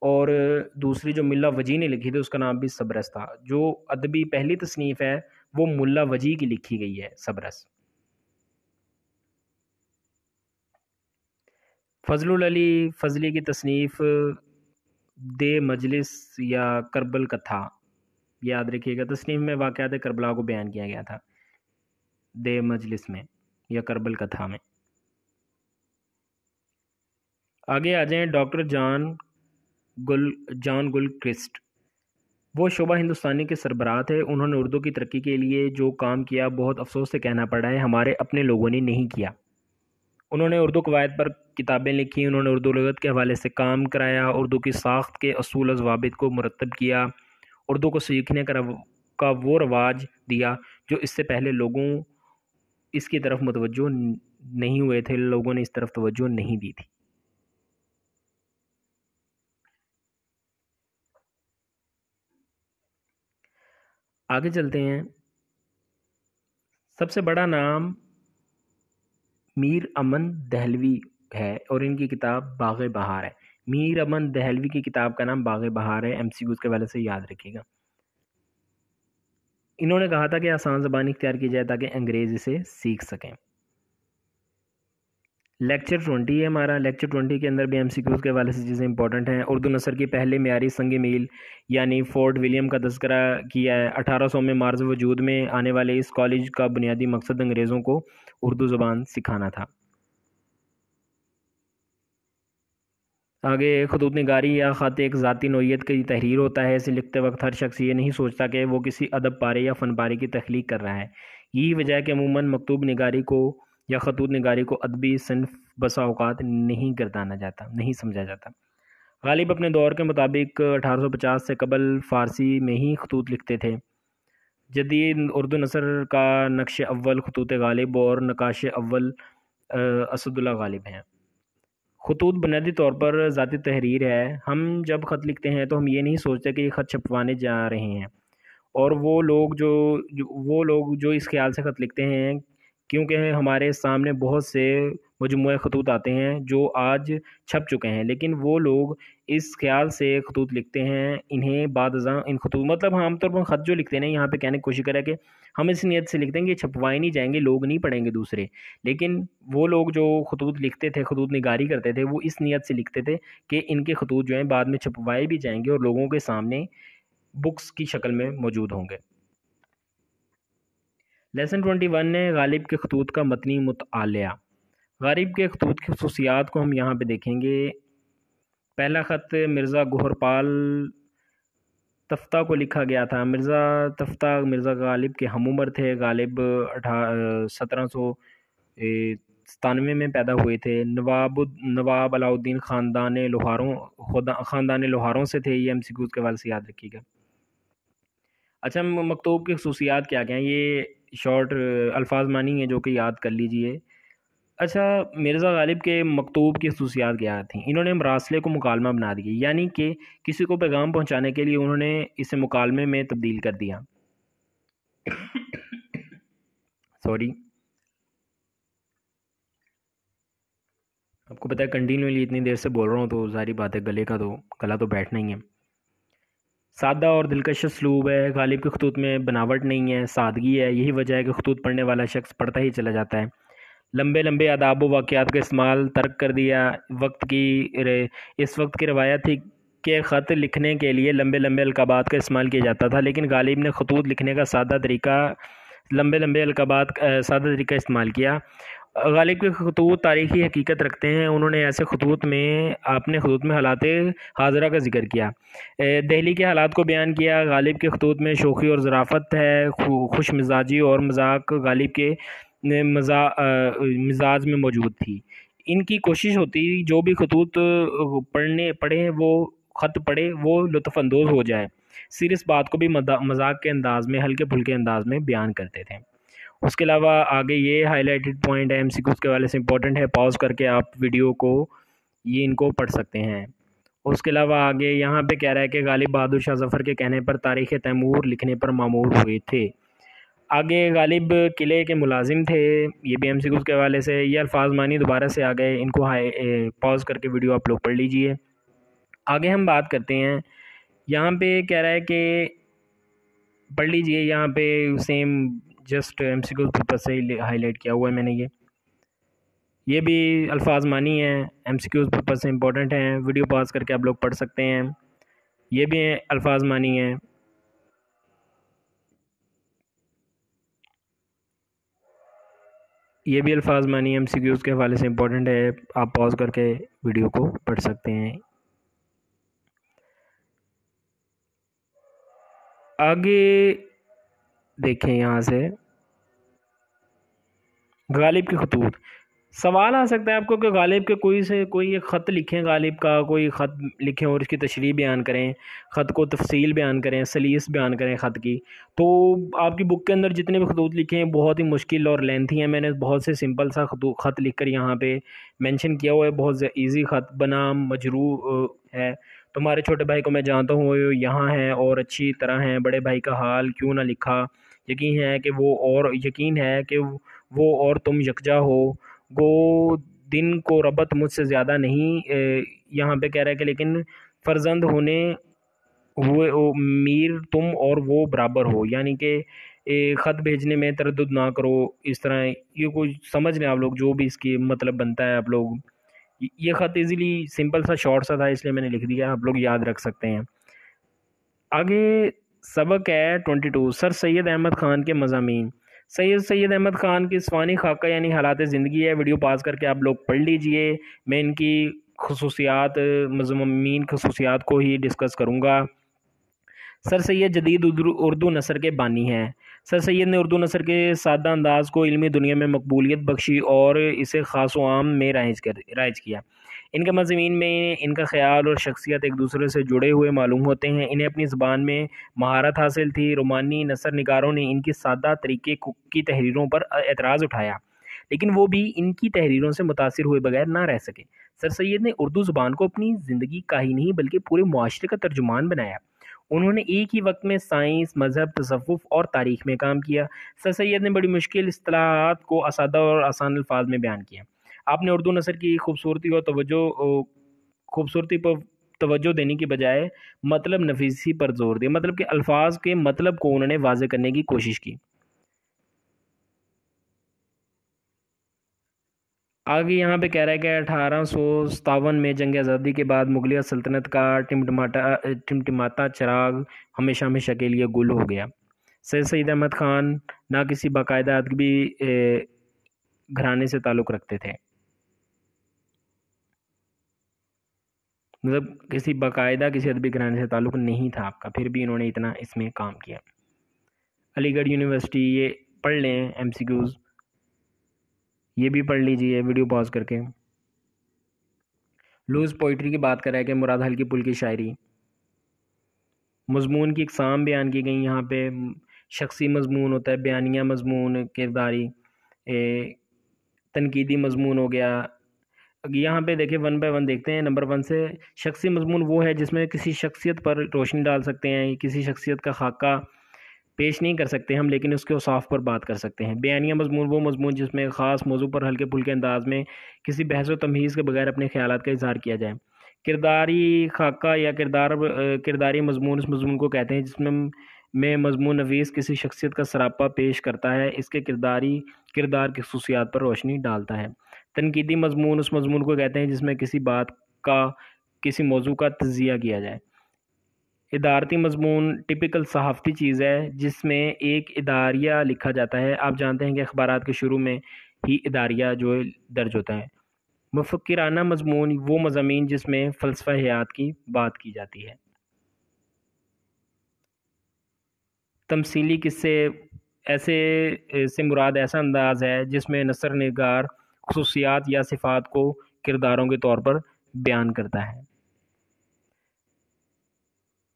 और दूसरी जो मुल्ला वजी ने लिखी थी उसका नाम भी सबरस था। जो अदबी पहली तसनीफ़ है वो मुल्ला वजी की लिखी गई है, सबरस। फजलुल अली फजली की तसनीफ़ दे मजलिस या करबल कथा, याद रखिएगा, तसनीफ़ में वाक़यात करबला को बयान किया गया था दे मजलिस में या करबल कथा में। आगे आ जाएं, डॉक्टर जॉन गुलक्रिस्ट। वो शोबा हिंदुस्तानी के सरबराह थे। उन्होंने उर्दू की तरक्की के लिए जो काम किया, बहुत अफसोस से कहना पड़ा है, हमारे अपने लोगों ने नहीं किया। उन्होंने उर्दू कवायद पर किताबें लिखी, उन्होंने उर्दू लगत के हवाले से काम कराया, उर्दू की साख्त के असूल और ज़वाबित को मुरतब किया, उर्दू को सीखने का वो रवाज दिया जो इससे पहले लोगों इसकी तरफ मुतवज्जो नहीं हुए थे, लोगों ने इस तरफ तवज्जो नहीं दी थी। आगे चलते हैं। सबसे बड़ा नाम मीर अमन दहलवी है और इनकी किताब बाग़ बहार है। मीर अमन दहलवी की किताब का नाम बाग़ बहार है। MCQs के वाले से याद रखिएगा। इन्होंने कहा था कि आसान ज़बान इख्तियार की जाए ताकि अंग्रेज़ इसे सीख सकें। लेक्चर 20 है हमारा। लेक्चर 20 के अंदर भी MCQs के वाले से चीज़ें इंपॉर्टेंट हैं। उर्दू नसर की पहले मेयारी संग मील यानी फोर्ट विलियम का तज़किरा किया है। 1800 में मार्ज़ वजूद में आने वाले इस कॉलेज का बुनियादी मकसद अंग्रेज़ों को उर्दू ज़बान सिखाना था। आगे, खतूत निगारी या ख़त एक ज़ाती नोयत की तहरीर होता है। इसे लिखते वक्त हर शख्स ये नहीं सोचता कि वो किसी अदब पारे या फ़न पारे की तख्लीक कर रहा है। यही वजह है कि अमूमन मकतूब निगारी को या खतूत निगारी को अदबी सिन्फ बसा औकात नहीं समझा जाता। गालिब अपने दौर के मुताबिक 1850 से कबल फ़ारसी में ही खतूत लिखते थे। जदीद उर्दू नसर का नक्श अव्वल खतूत गालिब और नकाश अव्वल असदुल्ला गालिब हैं। खतूत बुनियादी तौर पर ज़ाती तहरीर है। हम जब ख़त लिखते हैं तो हम ये नहीं सोचते कि ये ख़त छपवाने जा रहे हैं, और वो लोग जो इस ख्याल से ख़त लिखते हैं, क्योंकि हमारे सामने बहुत से मजमूए खतूत आते हैं जो आज छप चुके हैं, लेकिन वो लोग इस ख्याल से खतूत लिखते हैं, इन्हें बादज़ां इन खतूत, मतलब हम आमतौर पर ख़त जो लिखते हैं यहाँ पे कहने की कोशिश करें कि हम इस नीयत से लिखते हैं कि छपवाए नहीं जाएंगे, लोग नहीं पढ़ेंगे दूसरे, लेकिन वो लोग जो खतूत लिखते थे, खतूत निगारी करते थे, वो इस नीयत से लिखते थे कि इनके खतूत जो हैं बाद में छपवाए भी जाएंगे और लोगों के सामने बुक्स की शक्ल में मौजूद होंगे। लेसन 21 ने गालिब के खतूत का मतनी मुतालिया। गालिब के खतूत की खसूसियात को हम यहाँ पे देखेंगे। पहला ख़त मिर्ज़ा गोहरपाल तफ्ता को लिखा गया था। मिर्ज़ा तफ्ता मिर्ज़ा गालिब के हमउम्र थे। गालिब 1797 में पैदा हुए थे। नवाब अलाउद्दीन ख़ानदान लोहारों से थे। ये MCQs के वाले से याद रखिएगा। अच्छा, मकतूब की खसूसियात क्या क्या हैं, ये शॉर्ट अल्फाज मानी है जो कि याद कर लीजिए। अच्छा, मिर्ज़ा गालिब के मकतूब की खसूसियात क्या थी? इन्होंने मरासले को मुकालमा बना दिया, यानी कि किसी को पैगाम पहुंचाने के लिए उन्होंने इसे मुकालमे में तब्दील कर दिया। सॉरी, आपको पता है कंटिन्यूअली इतनी देर से बोल रहा हूँ तो सारी बातें गला तो बैठना ही है। सादा और दिलकश उसलूब है। गालिब के खतूत में बनावट नहीं है, सादगी है। यही वजह है कि खतूत पढ़ने वाला शख्स पढ़ता ही चला जाता है। लंबे लंबे आदाब व वाक़यात का इस्तेमाल तर्क कर दिया। इस वक्त की रवायत थी कि ख़त लिखने के लिए लंबे लंबे अलकाबात का इस्तेमाल किया जाता था, लेकिन गालिब ने खतूत लिखने का सादा तरीका लंबे लंबे अलकाबात सादा तरीका इस्तेमाल किया। गालिब के खतूत तारीखी हकीकत रखते हैं। उन्होंने ऐसे खतूत में अपने खतूत में हालात हाजरा का जिक्र किया, दहली के हालात को बयान किया। गालिब के खतूत में शोखी और ज़राफ़त है, खुश मिजाजी और मजाक गालिब के मिजाज में मौजूद थी। इनकी कोशिश होती जो भी खतूत पढ़े वो ख़त पढ़े वो लुत्फ़अंदोज़ हो जाए। सीरियस बात को भी मजाक के अंदाज में, हल्के फुल्के अंदाज में बयान करते थे। उसके अलावा आगे ये हाईलाइटेड पॉइंट है, एमसीक्यूज़ के वाले से इंपॉर्टेंट है, पॉज करके आप वीडियो को ये इनको पढ़ सकते हैं। उसके अलावा आगे यहाँ पे कह रहा है कि गालिब बहादुर शाह ज़फ़र के कहने पर तारीख़ तैमूर लिखने पर मामूर हुए थे। आगे गालिब किले के मुलाजिम थे, ये भी एमसीक्यूज़ के हवाले से। ये अल्फाज मानी दोबारा से आ गए, इनको पॉज करके वीडियो आप लोग पढ़ लीजिए। आगे हम बात करते हैं, यहाँ पे कह रहा है कि पढ़ लीजिए, यहाँ पे सेम जस्ट एमसीक्यूज़ पर्पस से ही हाईलाइट किया हुआ है मैंने। ये भी अल्फाज मानी हैं, एमसीक्यूज़ पर्पस से इंपॉर्टेंट हैं, वीडियो पॉज करके आप लोग पढ़ सकते हैं। ये भी अल्फाज मानी हैं। ये भी अल्फाज मानी एमसीक्यूज़ के हवाले से इंपॉर्टेंट है, आप पॉज करके वीडियो को पढ़ सकते हैं। आगे देखें, यहाँ से गालिब के खतूत सवाल आ सकता है आपको कि गालिब के कोई एक ख़त लिखें, गालिब का कोई ख़त लिखें और इसकी तशरीह बयान करें, ख़त को तफसील बयान करें, सलीस बयान करें ख़त की। तो आपकी बुक के अंदर जितने भी खतूत लिखे हैं बहुत ही मुश्किल और लेंथी हैं। मैंने बहुत से सिंपल सा ख़त लिख कर यहाँ पे मेंशन किया हुआ है, बहुत ईजी ख़त बना मजरू है। तुम्हारे छोटे भाई को मैं जानता हूँ, वो यहाँ है और अच्छी तरह हैं, बड़े भाई का हाल क्यों ना लिखा, यकीन है कि वो और तुम यकजा हो, गो दिन को रबत मुझसे ज़्यादा नहीं। यहाँ पे कह रहा है कि लेकिन फ़र्जंद होने हुए मीर तुम और वो बराबर हो, यानी कि ख़त भेजने में तरद्दुद ना करो। इस तरह ये कोई समझ लें आप लोग, जो भी इसकी मतलब बनता है आप लोग। ये ख़त इजीली सिंपल सा शॉर्ट सा था, इसलिए मैंने लिख दिया, आप लोग याद रख सकते हैं। आगे सबक है 22, सर सैयद अहमद ख़ान के मज़ामीन। सैयद अहमद ख़ान की स्वानी खाका यानी हालात ज़िंदगी है, वीडियो पास करके आप लोग पढ़ लीजिए। मैं इनकी खसूसियात मज़ामीन खसूसियात को ही डिस्कस करूँगा। सर सैयद जदीद उर्दू नसर के बानी हैं। सर सैयद ने उर्दू नसर के सादा अंदाज़ को इल्मी दुनिया में मकबूलियत बख्शी और इसे ख़ास व आम में राइज किया। इनके मज़ामीन में इनका ख़्याल और शख्सियत एक दूसरे से जुड़े हुए मालूम होते हैं। इन्हें अपनी ज़बान में महारत हासिल थी। रोमानी नसर निगारों ने इनकी सादा तरीके की तहरीरों पर एतराज़ उठाया, लेकिन वो भी इनकी तहरीरों से मुतासिर हुए बगैर ना रह सके। सर सैयद ने उर्दू ज़ुबान को अपनी ज़िंदगी का ही नहीं बल्कि पूरे मुआशरे का तर्जुमान बनाया। उन्होंने एक ही वक्त में साइंस, मज़हब, तसव्वुफ़ और तारीख़ में काम किया। सर सैयद ने बड़ी मुश्किल इस्तिलाहात को सादा और आसान अल्फाज में बयान किया। आपने उर्दू नसर की खूबसूरती पर तवज्जो देने की बजाय मतलब नफीसी पर जोर दिया, मतलब कि अल्फाज के मतलब को उन्होंने वाज़े करने की कोशिश की। आगे यहाँ पे कह रहा है कि 1857 में जंग आज़ादी के बाद मुगलिया सल्तनत का टिमटिमाता चिराग हमेशा हमेशा के लिए गुल हो गया। सैयद अहमद ख़ान ना किसी बाकायदा अदबी घराने से ताल्लुक़ रखते थे, मतलब किसी अदबी घराने से ताल्लुक़ नहीं था आपका, फिर भी इन्होंने इतना इसमें काम किया। अलीगढ़ यूनिवर्सिटी, ये पढ़ लें एमसीक्यूज़, ये भी पढ़ लीजिए वीडियो पॉज करके। लूज़ पोइट्री की बात कर रहा है कि मुराद हल्की पुल की शायरी। मज़मून की इकसाम बयान की गई यहाँ पे। शख्सी मज़मून होता है, बयानिया मज़मून, किरदारी, तनकीदी मज़मून हो गया। यहाँ पे देखिए वन बाय वन देखते हैं। नंबर 1 से शख्सी मज़मून वो है जिसमें किसी शख्सियत पर रोशनी डाल सकते हैं, किसी शख्सियत का खाका पेश नहीं कर सकते हम, लेकिन उसके औसाफ पर बात कर सकते हैं। बयानिया मज़मून वो मज़मून जिसमें ख़ास मौजू पर हल्के फुल्के अंदाज में किसी बहस व तमहीज़ के बगैर अपने ख़यालात का इज़हार किया जाए। किरदारी खाका या किरदारी मज़मून उस मज़मून को कहते हैं जिसमें मज़मून नवीस किसी शख्सियत का सरापा पेश करता है, इसके किरदार की खसूसियात पर रोशनी डालता है। तनकीदी मज़मून उस मज़मून को कहते हैं जिसमें किसी बात का, किसी मौजू का तज्ज़िया किया जाए, इदारती मजमून टिपिकल सहाफ़ती चीज़ है जिसमें एक इदारिया लिखा जाता है। आप जानते हैं कि अखबारात के शुरू में ही इदारिया जो है दर्ज होता है। मुफ़क्किराना मजमून वो मज़ामीन जिसमें फ़लसफ़ा हयात की बात की जाती है। तमसीली किस्से ऐसे से मुराद ऐसा अंदाज़ है जिसमें नसर निगार खुसूसियात या सिफ़ात को किरदारों के तौर पर बयान करता है।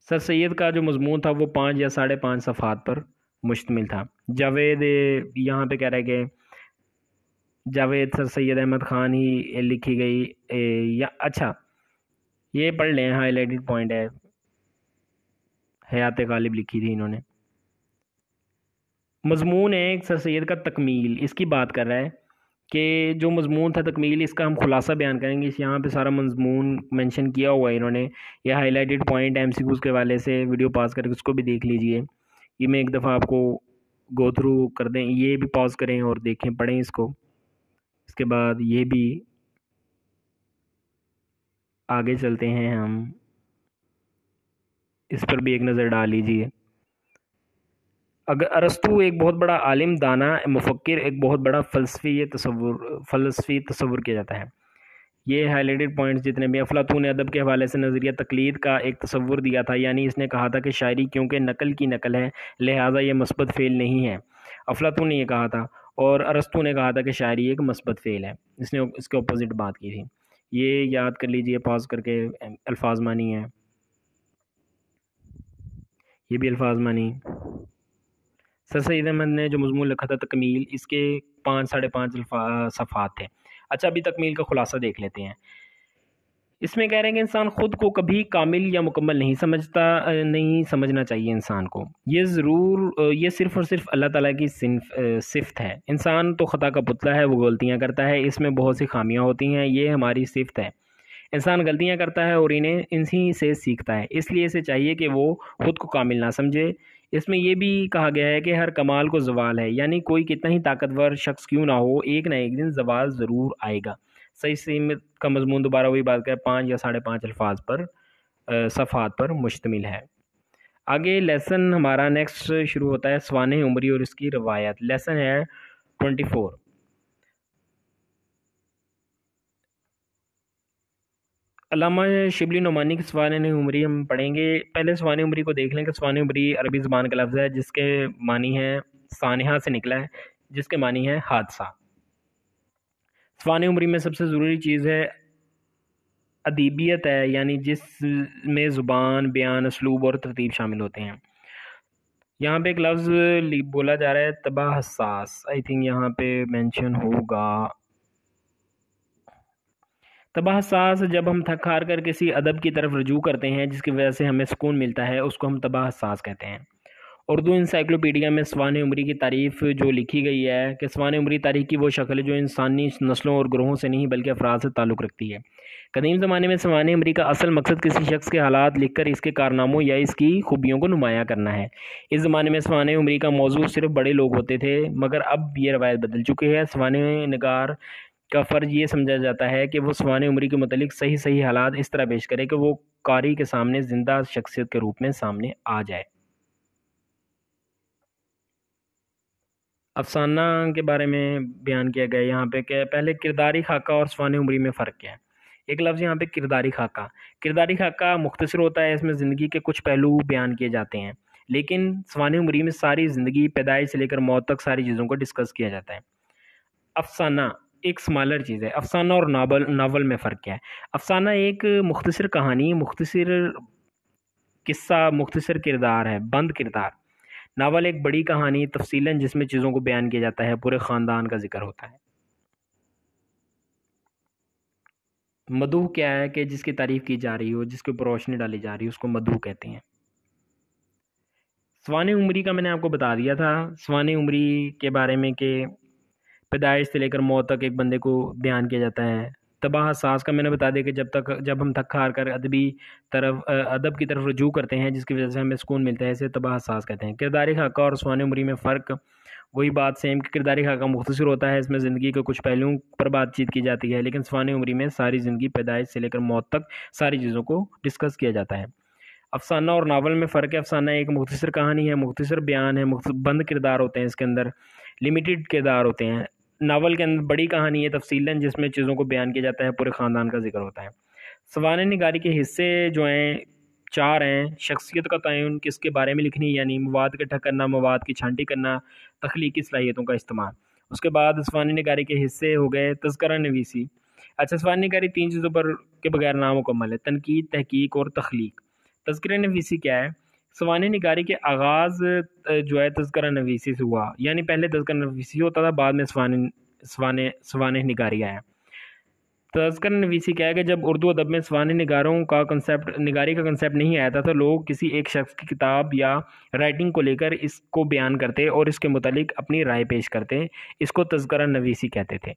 सर सैयद का जो मजमून था वो 5 या 5.5 सफ़हात पर मुश्तमिल था। जावेद यहाँ पे कह रहा है कि जावेद सर सैयद अहमद ख़ान ही लिखी गई या अच्छा ये पढ़ लें, हाईलाइटेड पॉइंट है, हयात गालिब लिखी थी इन्होंने। मजमून है एक सर सैयद का तकमील, इसकी बात कर रहा है कि जो मजमून था तकमील, इसका हम खुलासा बयान करेंगे। इस यहाँ पे सारा मजमून मेंशन किया हुआ है इन्होंने, यह हाईलाइटेड पॉइंट एमसीक्यूज़ के वाले से वीडियो पॉज करके उसको भी देख लीजिए। ये मैं एक दफ़ा आपको गो थ्रू कर दें, ये भी पॉज करें और देखें, पढ़ें इसको। इसके बाद ये भी आगे चलते हैं हम, इस पर भी एक नज़र डाल लीजिए। अगर अरस्तू एक बहुत बड़ा आलिम, दाना, मुफक्किर, एक बहुत बड़ा फ़लसफ़ी तसव्वुर किया जाता है। ये हाईलाइटेड पॉइंट्स जितने भी, अफलातून ने अदब के हवाले से नज़रिया तकलीद का एक तसव्वुर दिया था, यानी इसने कहा था कि शायरी क्योंकि नकल की नकल है लिहाजा ये मस्बत फ़ेल नहीं है। अफलातून ने ये कहा था और अरस्तू ने कहा था कि शायरी एक मस्बत फ़ेल है, इसने इसके अपोजिट बात की थी। ये याद कर लीजिए पॉज करके। अल्फाज मानी है, ये भी अल्फाज मानी। सर सैयद अहमद ने जो मजमून लिखा था तकमील, इसके 5 5.5 सफ़हात थे। अच्छा, अभी तकमील का खुलासा देख लेते हैं। इसमें कह रहे हैं कि इंसान ख़ुद को कभी कामिल या मुकम्मल नहीं समझता, नहीं समझना चाहिए इंसान को। ये ज़रूर ये सिर्फ़ और सिर्फ अल्लाह ताला की सिफ़त है। इंसान तो ख़ता का पुतला है, वो गलतियाँ करता है, इसमें बहुत सी खामियाँ होती हैं, ये हमारी सिफ़त है। इंसान गलतियाँ करता है और इन्हें इन्हीं से सीखता है, इसलिए इसे चाहिए कि वो ख़ुद को कामिल ना समझे। इसमें यह भी कहा गया है कि हर कमाल को ज़वाल है, यानी कोई कितना ही ताकतवर शख्स क्यों ना हो, एक ना एक दिन ज़वाल ज़रूर आएगा। सही सीमित का मजमून दोबारा वही बात कर 5 या 5.5 अल्फाज पर सफ़हात पर मुश्तमिल है। आगे लेसन हमारा नेक्स्ट शुरू होता है सवाने उमरी और इसकी रवायत। लेसन है 24। अल्लामा शिबली नोमानी की सवाने उमरी हम पढ़ेंगे। पहले सवाने उमरी को देख लें कि सवाने उमरी अरबी ज़बान का लफ्ज़ है जिसके मानी है सानहा से निकला है, जिसके मानी है हादसा। सवाने उमरी में सबसे ज़रूरी चीज़ है अदीबियत है, यानी जिसमें ज़ुबान, बयान, उसलूब और तरतीब शामिल होते हैं। यहाँ पे एक लफ्ज़ बोला जा रहा है तबाह हसास, आई थिंक यहाँ पे मेंशन होगा। तबाह हसास जब हम थक हार कर किसी अदब की तरफ रुजू करते हैं जिसकी वजह से हमें सुकून मिलता है, उसको हम तबाह हसास कहते हैं। उर्दू इंसाइक्लोपीडिया में सवाने उमरी की तारीफ़ जो लिखी गई है कि सवाने उमरी तारीख़ की वो शक्ल है जो इंसानी नस्लों और ग्रोहों से नहीं बल्कि अफराद से ताल्लुक़ रखती है। कदीम ज़माने में सवाने उमरी का असल मकसद किसी शख्स के हालात लिखकर इसके कारनामों या इसकी खूबियों को नुमायाँ करना है। इस ज़माने में सवाने उमरी का मौजू सिर्फ बड़े लोग होते थे, मगर अब ये रवायत बदल चुकी है। सवाने निगार का फ़र्ज़ ये समझा जाता है कि वो सवाने उमरी के मुतालिक सही सही हालात इस तरह पेश करे कि वो कारी के सामने ज़िंदा शख्सियत के रूप में सामने आ जाए। अफसाना के बारे में बयान किया गया यहाँ पे कि पहले किरदारी खाका और सवाने उमरी में फ़र्क क्या है। एक लफ्ज़ यहाँ पे किरदारी खाका। किरदारी खाका मुख्तसर होता है, इसमें ज़िंदगी के कुछ पहलू बयान किए जाते हैं, लेकिन सवाने उमरी में सारी ज़िंदगी पैदाइश से लेकर मौत तक सारी चीज़ों को डिस्कस किया जाता है। अफसाना एक स्मॉलर चीज़ है। अफसाना और नावल में फ़र्क क्या है। अफसाना एक मुख्तसर कहानी, मुख्तसर किस्सा, मुख्तसर किरदार है, बंद किरदार। नावल एक बड़ी कहानी तफसीलन जिसमें चीज़ों को बयान किया जाता है, पूरे ख़ानदान का जिक्र होता है। मदूह क्या है कि जिसकी तारीफ़ की जा रही हो, जिसके ऊपर रोशनी डाली जा रही हो, उसको मदूह कहते हैं। सवाने उमरी का मैंने आपको बता दिया था, सवाने उमरी के बारे में कि पैदाइश से लेकर मौत तक एक बंदे को बयान किया जाता है। तबाह सास का मैंने बता दिया कि जब हम थक हार कर अदब की तरफ रुजू करते हैं जिसकी वजह से हमें सुकून मिलता है, इसे तबाह सास कहते हैं। किरदारी खाका और सवाने उमरी में फ़र्क वही बात सेम कि किरदारी खाका मुख्तसर होता है, इसमें ज़िंदगी के कुछ पहलुओं पर बातचीत की जाती है, लेकिन सवाने उमरी में सारी ज़िंदगी पैदाइश से लेकर मौत तक सारी चीज़ों को डिस्कस किया जाता है। अफसाना और नावल में फ़र्क है। अफसाना एक मुख्तसर कहानी है, मुख्तसर बयान है, बंद किरदार होते हैं इसके अंदर, लिमिटेड किरदार होते हैं। नावल के अंदर बड़ी कहानी है तफसीलन, जिसमें चीज़ों को बयान किया जाता है, पूरे ख़ानदान का जिक्र होता है। सवाने निगारी के हिस्से जो हैं चार हैं। शख्सियत का तयन, किसके बारे में लिखनी, यानी मवाद इकट्ठा करना, मवाद की छांटी करना, तख्लीकी सलाहियतों का इस्तेमाल। उसके बाद सवाने निगारी के हिस्से हो गए तज़किरा नवीसी। अच्छा, सवाने निगारी तीन चीज़ों पर के बगैर नामुकम्मल है: तनकीद, तहकीक और तख्लीक। तज़किरा नवीसी क्या है? सवाने निगारी के आगाज़ जो है तज़किरा नवीसी से हुआ, यानी पहले तज़किरा नवीसी होता था, बाद में सवाने सवाने सवाने निगारी आया। तज़किरा नवीसी क्या है कि जब उर्दू अदब में सवाने निगारों का कंसेप्ट, निगारी का कंसेप्ट नहीं आया था, तो लोग किसी एक शख्स की किताब या राइटिंग को लेकर इसको बयान करते और इसके मुतालिक अपनी राय पेश करते। इसको तज़किरा नवीसी कहते थे।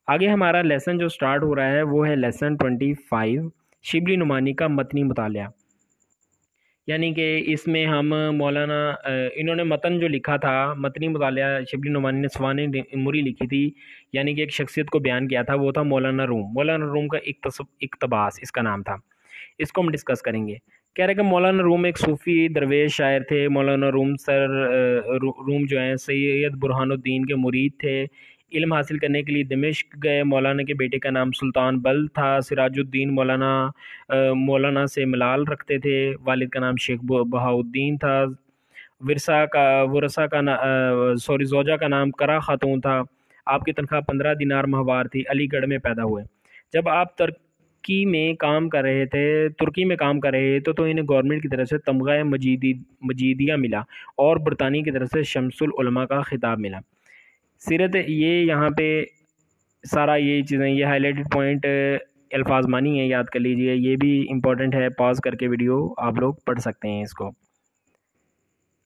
आगे हमारा लेसन जो स्टार्ट हो रहा है वो है लेसन 25, शिबली नुमानी का मतनी मुतालिया। यानी कि इसमें हम मौलाना इन्होंने मतन जो लिखा था, मतनी मुतालिया शिबली नुमानी ने सवाने मुरी लिखी थी, यानी कि एक शख्सियत को बयान किया था, वो था मौलाना रूम। मौलाना रूम का इक़्तबास इसका नाम था। इसको हम डिस्कस करेंगे। कह रहे कि मौलाना रूम एक सूफ़ी दरवेश शायर थे। मौलाना रूम जो हैं सैयद बुरहानुद्दीन के मुरीद थे। इल्म हासिल करने के लिए दिमश्क गए। मौलाना के बेटे का नाम सुल्तान बल था। सिराजुद्दीन मौलाना से मलाल रखते थे। वालिद का नाम शेख बहाउद्दीन था। ज़ौजा का नाम करा खातून था। आपकी तनख्वाह 15 दिनार माहवार थी। अलीगढ़ में पैदा हुए। जब आप तुर्की में काम कर रहे थे तो इन्हें गवर्नमेंट की तरफ से तमगा मजीदिया मिला और बरतानिया की तरफ से शम्सुल उलमा का खिताब मिला। सीरत ये यहाँ पे सारा ये चीज़ें, ये हाईलाइटेड पॉइंट अल्फाज मानी है, याद कर लीजिए। ये भी इम्पोर्टेंट है, पॉज करके वीडियो आप लोग पढ़ सकते हैं इसको।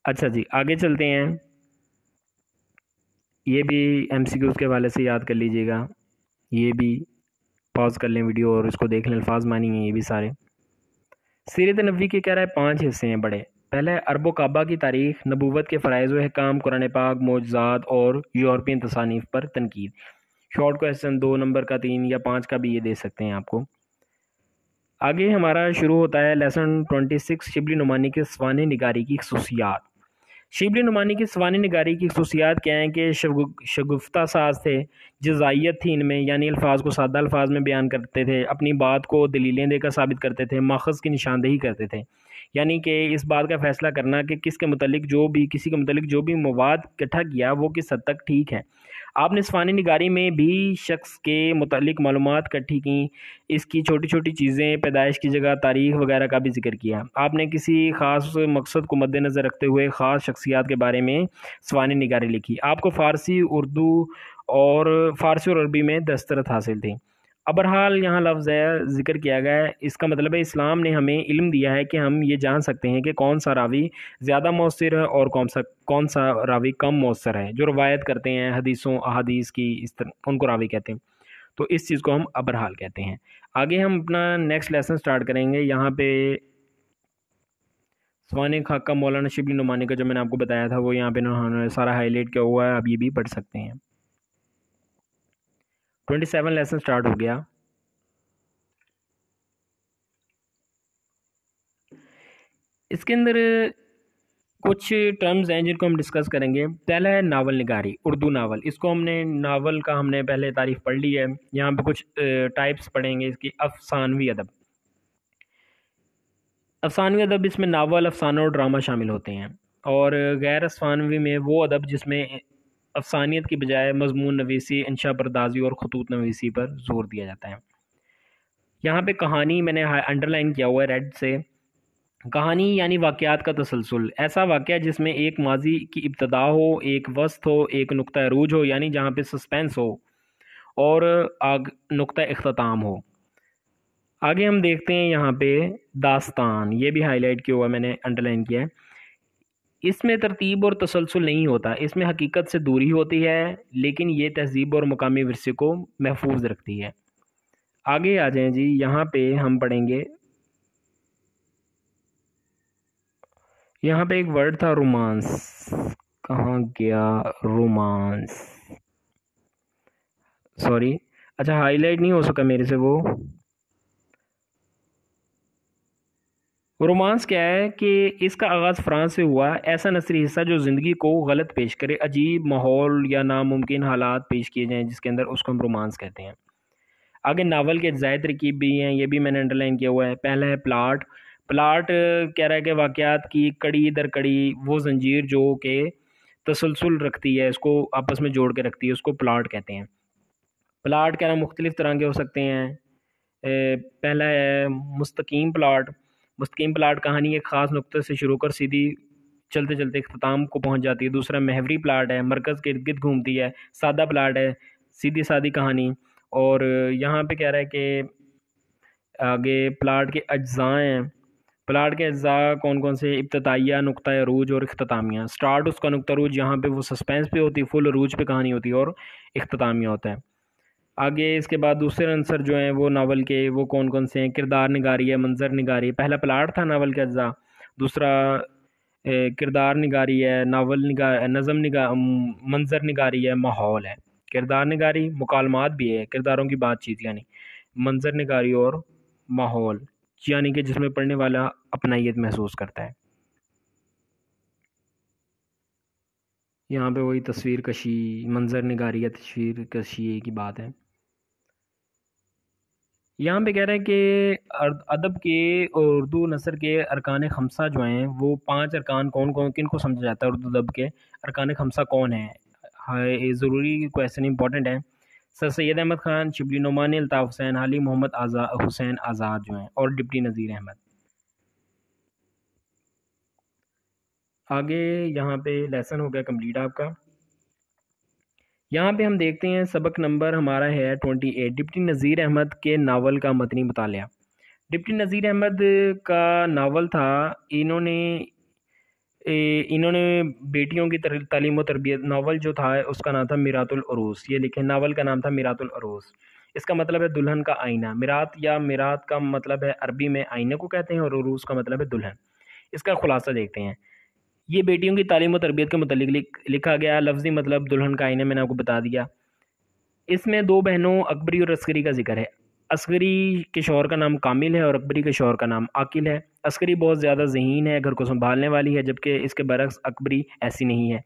अच्छा जी, आगे चलते हैं। ये भी एमसीक्यूज़ के हवाले से याद कर लीजिएगा। ये भी पॉज कर लें वीडियो और इसको देख लें, अल्फाज मानी हैं ये भी सारे। सीरत नबी के कह रहा है 5 हिस्से हैं बड़े। पहला है अरब काबा की तारीख़, नबूवत के फ़राइज़ व अहकाम, कुरान पाक, मोजज़ात और यूरोपियन तसानीफ़ पर तनकीद। शॉर्ट क्वेश्चन 2 नंबर का, 3 या 5 का भी ये दे सकते हैं आपको। आगे हमारा शुरू होता है लेसन 26, शिबली नुमानी के सवाने निगारी की खसूसियात। शिबली नुमानी की सवाने निगारी की खसूसियात क्या हैं कि शगुफ्ता साज थे, जज़ाइयत थी इनमें, यानी अल्फाज को सादा अल्फाज में बयान करते थे, अपनी बात को दलीलें देकर साबित करते थे, माखज़ की निशानदेही करते थे, यानी कि इस बात का फ़ैसला करना कि किसी के मुतलिक जो भी मवाद इकट्ठा किया वो किस हद तक ठीक है। आपने सवानी निगारी में भी शख्स के मुतल्लिक मालूमात इकट्ठी की, इसकी छोटी छोटी चीज़ें, पैदाइश की जगह, तारीख़ वगैरह का भी जिक्र किया। आपने किसी ख़ास मकसद को मद्देनज़र रखते हुए ख़ास शख्सियात के बारे में सवानी निगारी लिखी। आपको फ़ारसी और अरबी में दस्तरत हासिल थी। बहरहाल यहाँ लफ्ज़ है ज़िक्र किया गया है, इसका मतलब है इस्लाम ने हमें इल्म दिया है कि हम ये जान सकते हैं कि कौन सा रावी ज़्यादा मौसर है और कौन सा रावी कम मौसर है। जो रवायत करते हैं हदीसों अहादीस की, इस तरह उनको रावी कहते हैं। तो इस चीज़ को हम बहरहाल कहते हैं। आगे हम अपना नेक्स्ट लेसन स्टार्ट करेंगे। यहाँ पे सवाने खाका मौलाना शिबली नुमानी का जो मैंने आपको बताया था वो यहाँ पे उन्होंने सारा हाईलाइट किया हुआ है, आप ये भी पढ़ सकते हैं। 27 लेसन स्टार्ट हो गया। इसके अंदर कुछ टर्म्स हैं जिनको हम डिस्कस करेंगे। पहला है नावल निगारी, उर्दू नावल। इसको नावल का हमने पहले तारीफ़ पढ़ ली है। यहाँ पे कुछ टाइप्स पढ़ेंगे इसकी। अफसानवी अदब। अफसानवी अदब, इसमें नावल, अफसाना और ड्रामा शामिल होते हैं। और गैर अफसानवी में वो अदब जिसमें अफसानियत की बजाय मजमून नवीसी, इंशा परदाजी और खतूत नवीसी पर जोर दिया जाता है। यहाँ पे कहानी मैंने अंडरलाइन किया हुआ है रेड से। कहानी यानी वाक़यात का तसलसल, ऐसा वाक़या जिसमें एक माजी की इब्तदा हो, एक वस्त हो, एक नुक्ता अरूज हो, यानी जहाँ पे सस्पेंस हो, और नुक्ता इख्तिताम हो। आगे हम देखते हैं यहाँ पे दास्तान, ये भी हाईलाइट किया हुआ मैंने, अंडरलाइन किया है। इसमें तरतीब और तसलसल नहीं होता, इसमें हकीकत से दूरी होती है, लेकिन ये तहजीब और मकामी विरसे को महफूज रखती है। आगे आ जाएं जी, यहाँ पे हम पढ़ेंगे। यहाँ पे एक वर्ड था रोमांस, कहाँ गया रोमांस, सॉरी। अच्छा, हाईलाइट नहीं हो सका मेरे से वो। रोमांस क्या है कि इसका आगाज़ फ्रांस से हुआ। ऐसा नसरी हिस्सा जो ज़िंदगी को गलत पेश करे, अजीब माहौल या नामुमकिन हालात पेश किए जाएं जिसके अंदर, उसको हम रोमांस कहते हैं। आगे नावल के अज्जाए तरकीब भी हैं, ये भी मैंने अंडरलाइन किया हुआ है। पहला है प्लाट। प्लाट कह रहा है कि वाक़यात की कड़ी दर कड़ी वो जंजीर जो कि तसलसल रखती है, इसको आपस में जोड़ के रखती है, उसको प्लाट कहते हैं। प्लाट कहना मुख्तलिफ़ तरह के हो सकते हैं। पहला है मुस्तकीम प्लाट। मुस्तकीम प्लाट कहानी एक ख़ास नुक्ते से शुरू कर सीधी चलते चलते इख्तिताम को पहुंच जाती है। दूसरा महवरी प्लाट है, मरकज़ के इर्द गिर्द घूमती है। सादा प्लाट है, सीधी सादी कहानी। और यहाँ पे कह रहा है कि आगे प्लाट के अज्जा हैं। प्लाट के अज्जा कौन कौन से? इब्तदाइया, नुक्ता अरूज और इख्तितामिया। स्टार्ट उसका नुक्ता अरूज, यहाँ पे वो सस्पेंस पे होती है, फुल अरूज पे कहानी होती है, और इख्तितामिया होता है। आगे इसके बाद दूसरे आंसर जो हैं वो नावल के, वो कौन कौन से हैं? किरदार निगारी है, मंजर निगारी। पहला प्लाट था नावल के अज्जा। दूसरा किरदार निगारी है, नावल निगार, नज़म निगार, मंजर निगारी है, माहौल है। किरदार निगारी मुकालमात भी है, किरदारों की बातचीत यानी। मंजर निगारी और माहौल यानी कि जिसमें पढ़ने वाला अपनाइयत महसूस करता है। यहाँ पे वही तस्वीर कशी, मंजर निगारी या तस्वीर कशी की बात है। यहाँ पे कह रहे हैं कि अदब के उर्दू नसर के अरकान खमसा जो हैं, वो 5 अरकान कौन कौन किन को समझा जाता है? उर्दू अदब के अरकान खमसा कौन है? हाय, ये ज़रूरी क्वेश्चन इंपॉर्टेंट है। सर सैयद अहमद ख़ान, शिबली नोमानी, अल्ताफ़ हुसैन, हाली मोहम्मद हुसैन आज़ाद जो हैं, और डिप्टी नज़ीर अहमद। आगे यहाँ पे लेसन हो गया कंप्लीट आपका। यहाँ पे हम देखते हैं सबक नंबर हमारा है 28, डिप्टी नज़ीर अहमद के नावल का मतनी मुतालिया। डिप्टी नज़ीर अहमद का नावल था। इन्होंने इन्होंने बेटियों की तालीम और तरबियत, नावल जो था उसका नाम था मिरातुल उरूस। ये लिखे, नावल का नाम था मिरातुल उरूस। इसका मतलब है दुल्हन का आईना। मिरात या मिरात का मतलब है अरबी में आईने को कहते हैं, और उरूस का मतलब है दुल्हन। इसका खुलासा देखते हैं। ये बेटियों की तालीम और तरबियत के मुतालिक लिखा गया। लफ्ज़ी मतलब दुल्हन का आईना मैंने आपको बता दिया। इसमें 2 बहनों अकबरी और अस्करी का जिक्र है। अस्करी के शौहर का नाम कामिल है और अकबरी के शौहर का नाम आकिल है। अस्करी बहुत ज़्यादा ज़हीन है, घर को संभालने वाली है, जबकि इसके बरक्स अकबरी ऐसी नहीं है।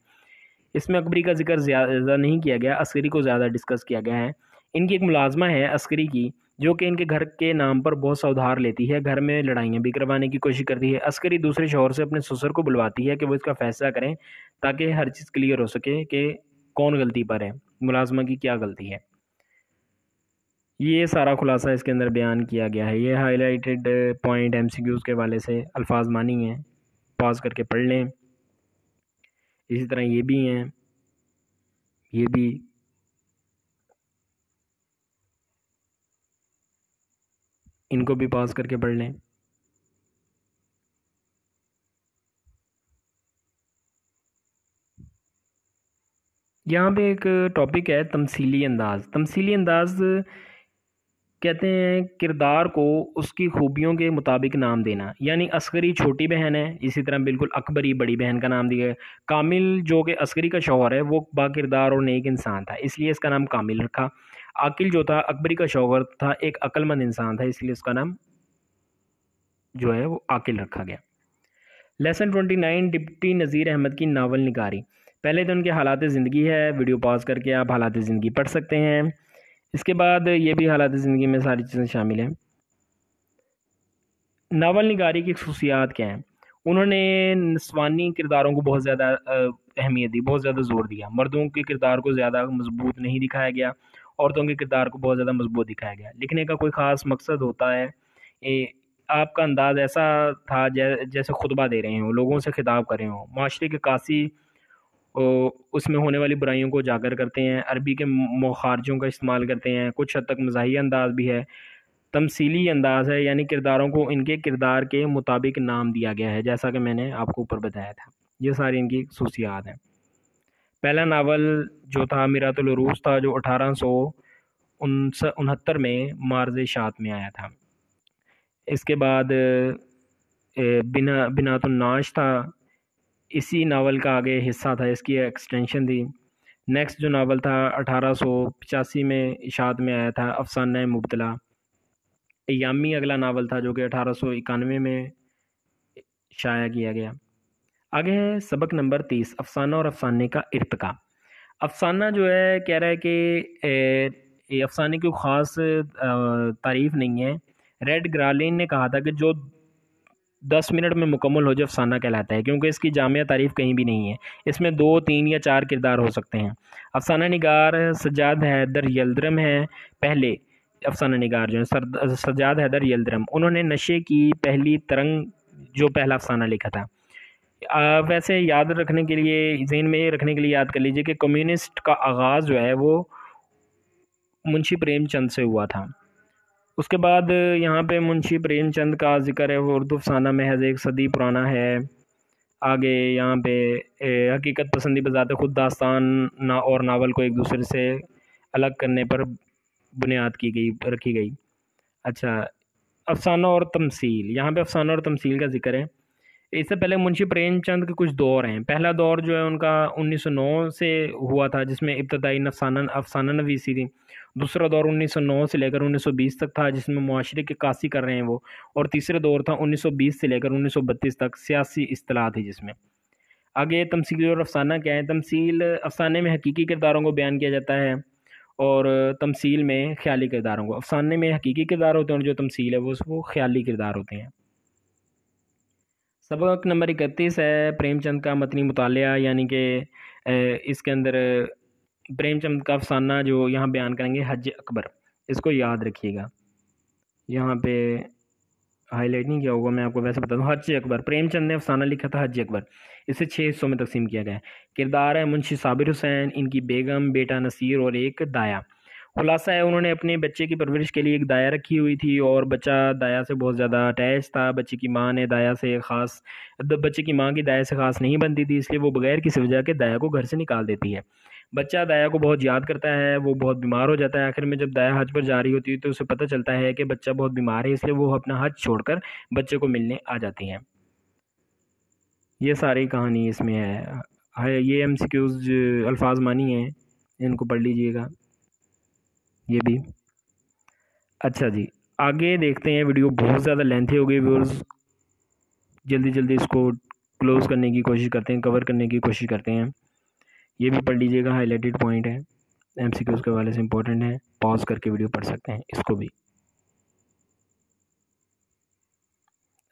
इसमें अकबरी का जिक्र ज़्यादा नहीं किया गया, अस्करी को ज़्यादा डिस्कस किया गया है। इनकी एक मुलाजमा है अस्करी की, जो कि इनके घर के नाम पर बहुत सा उधार लेती है, घर में लड़ाइयाँ भी करवाने की कोशिश करती है। अस्करी दूसरे शौहर से अपने ससुर को बुलवाती है कि वो इसका फ़ैसला करें, ताकि हर चीज़ क्लियर हो सके कि कौन गलती पर है, मुलाजमा की क्या गलती है। ये सारा खुलासा इसके अंदर बयान किया गया है। ये हाईलाइटेड पॉइंट एमसीक्यूज़ के वाले से अल्फाज मानी हैं, पॉज करके पढ़ लें। इसी तरह ये भी हैं, ये भी। इनको भी पॉज करके पढ़ लें। यहाँ पे एक टॉपिक है तमसीली अंदाज़। तमसीली अंदाज़ कहते हैं किरदार को उसकी खूबियों के मुताबिक नाम देना। यानी अस्करी छोटी बहन है, इसी तरह बिल्कुल अकबरी बड़ी बहन का नाम दिया है। कामिल जो कि अस्करी का शौहर है, वो बाकिरदार और नेक इंसान था, इसलिए इसका नाम कामिल रखा। आकिल जो था अकबरी का शौहर था, एक अक्लमंद इंसान था, इसलिए उसका नाम जो है वो आकिल रखा गया। लेसन 29, डिप्टी नज़ीर अहमद की नावल निगारी। पहले तो उनके हालात ज़िंदगी है, वीडियो पॉज करके आप हालात ज़िंदगी पढ़ सकते हैं। इसके बाद ये भी हालात ज़िंदगी में सारी चीज़ें शामिल हैं। नावल निगारी की खसूसियात क्या हैं? उन्होंने नस्वानी किरदारों को बहुत ज़्यादा अहमियत दी, बहुत ज़्यादा ज़ोर दिया। मर्दों के किरदार को ज़्यादा मजबूत नहीं दिखाया गया, औरतों के किरदार को बहुत ज़्यादा मजबूत दिखाया गया। लिखने का कोई ख़ास मकसद होता है। आपका अंदाज़ ऐसा था जैसे खुतबा दे रहे हों, लोगों से खिताब कर रहे हों। माशरे के कासी उसमें होने वाली बुराइयों को उजागर करते हैं। अरबी के मुखारजों का इस्तेमाल करते हैं। कुछ हद तक मज़ाही अंदाज़ भी है। तमसीली अंदाज़ है, यानी किरदारों को इनके किरदार के मुताबिक नाम दिया गया है, जैसा कि मैंने आपको ऊपर बताया था। ये सारी इनकी खसूसियात हैं। पहला नावल जो था मिरातुल उरूस था, जो 1869 में मार्ज़ शात में आया था। इसके बाद बिनातुन नाश था, इसी नावल का आगे हिस्सा था, इसकी एक्सटेंशन थी। नेक्स्ट जो नावल था 1885 में इशात में आया था, अफसाना मुबतला। यामी अगला नावल था, जो कि 1891 में शाया किया गया। आगे है सबक नंबर 30, अफसाना और अफसाने का इर्तिका। अफसाना जो है कह रहा है कि ये अफसाने की ख़ास तारीफ़ नहीं है। रेड ग्रालिन ने कहा था कि जो 10 मिनट में मुकम्मल हो जाए अफसाना कहलाता है, क्योंकि इसकी जामिया तारीफ़ कहीं भी नहीं है। इसमें 2, 3 या 4 किरदार हो सकते हैं। अफसाना निगार सज्जाद हैदर यल्दरम है। पहले अफसाना निगार जो है सज्जाद हैदर यल्दरम, उन्होंने नशे की पहली तरंग जो पहला अफसाना लिखा था। वैसे याद रखने के लिए, जहन में रखने के लिए याद कर लीजिए कि कम्युनिस्ट का आगाज़ जो है वो मुंशी प्रेमचंद से हुआ था। उसके बाद यहाँ पे मुंशी प्रेमचंद का ज़िक्र है, वो उर्दू अफसाना महज 1 सदी पुराना है। आगे यहाँ पे हकीकत पसंदी बजाते खुद दास्तान ना और नावल को एक दूसरे से अलग करने पर बुनियाद की गई रखी गई। अच्छा, अफसाना और तमसील, यहाँ पे अफसाना और तमसील का जिक्र है। इससे पहले मुंशी प्रेमचंद के कुछ दौर हैं। पहला दौर जो है उनका 1909 से हुआ था, जिसमें इब्तदाई अफसाना अफसाना नवीसी थी। दूसरा दौर 1909 से लेकर 1920 तक था, जिसमें मुआशरे की कासी कर रहे हैं वो। और तीसरा दौर था 1920 से लेकर 1932 तक, सियासी इस्तिलाह थी जिसमें। आगे तमसील और अफसाना क्या है। तमसील, अफसाने में हकीकी किरदारों को बयान किया जाता है और तमसील में ख्याली किरदारों को। अफसाने में हकीकी किरदार होते हैं और जो तमसील है वो ख्याली किरदार होते हैं। सबक नंबर 31 है प्रेमचंद का मतनी मुतालिया, यानी कि इसके अंदर प्रेमचंद का अफसाना जो यहाँ बयान करेंगे हज अकबर। इसको याद रखिएगा, यहाँ पे हाईलाइट नहीं किया होगा, मैं आपको वैसे बता दूँ। हज अकबर, प्रेमचंद ने अफसाना लिखा था हज अकबर। इसे 6 हिस्सों में तकसीम किया गया है। किरदार है मुंशी साबिर हुसैन, इनकी बेगम, बेटा नसीर और एक दाया। खुलासा है, उन्होंने अपने बच्चे की परवरिश के लिए एक दाया रखी हुई थी और बच्चा दाया से बहुत ज़्यादा अटैच था। बच्चे की माँ ने दाया से ख़ास बच्चे की माँ की दाया से ख़ास नहीं बनती थी, इसलिए वो बगैर किसी वजह के दाया को घर से निकाल देती है। बच्चा दाया को बहुत याद करता है, वो बहुत बीमार हो जाता है। आखिर में जब दाया हज पर जा रही होती है तो उसे पता चलता है कि बच्चा बहुत बीमार है, इसलिए वो अपना हज छोड़कर बच्चे को मिलने आ जाती हैं। ये सारी कहानी इसमें है। ये MCQs अल्फाज मानी हैं, इनको पढ़ लीजिएगा ये भी। अच्छा जी, आगे देखते हैं। वीडियो बहुत ज़्यादा लेंथी हो गई व्यूअर्स, जल्दी जल्दी इसको क्लोज़ करने की कोशिश करते हैं, कवर करने की कोशिश करते हैं। ये भी पढ़ लीजिएगा, हाईलाइटेड पॉइंट है, MCQs के हवाले से इंपॉर्टेंट है। पॉज करके वीडियो पढ़ सकते हैं इसको भी।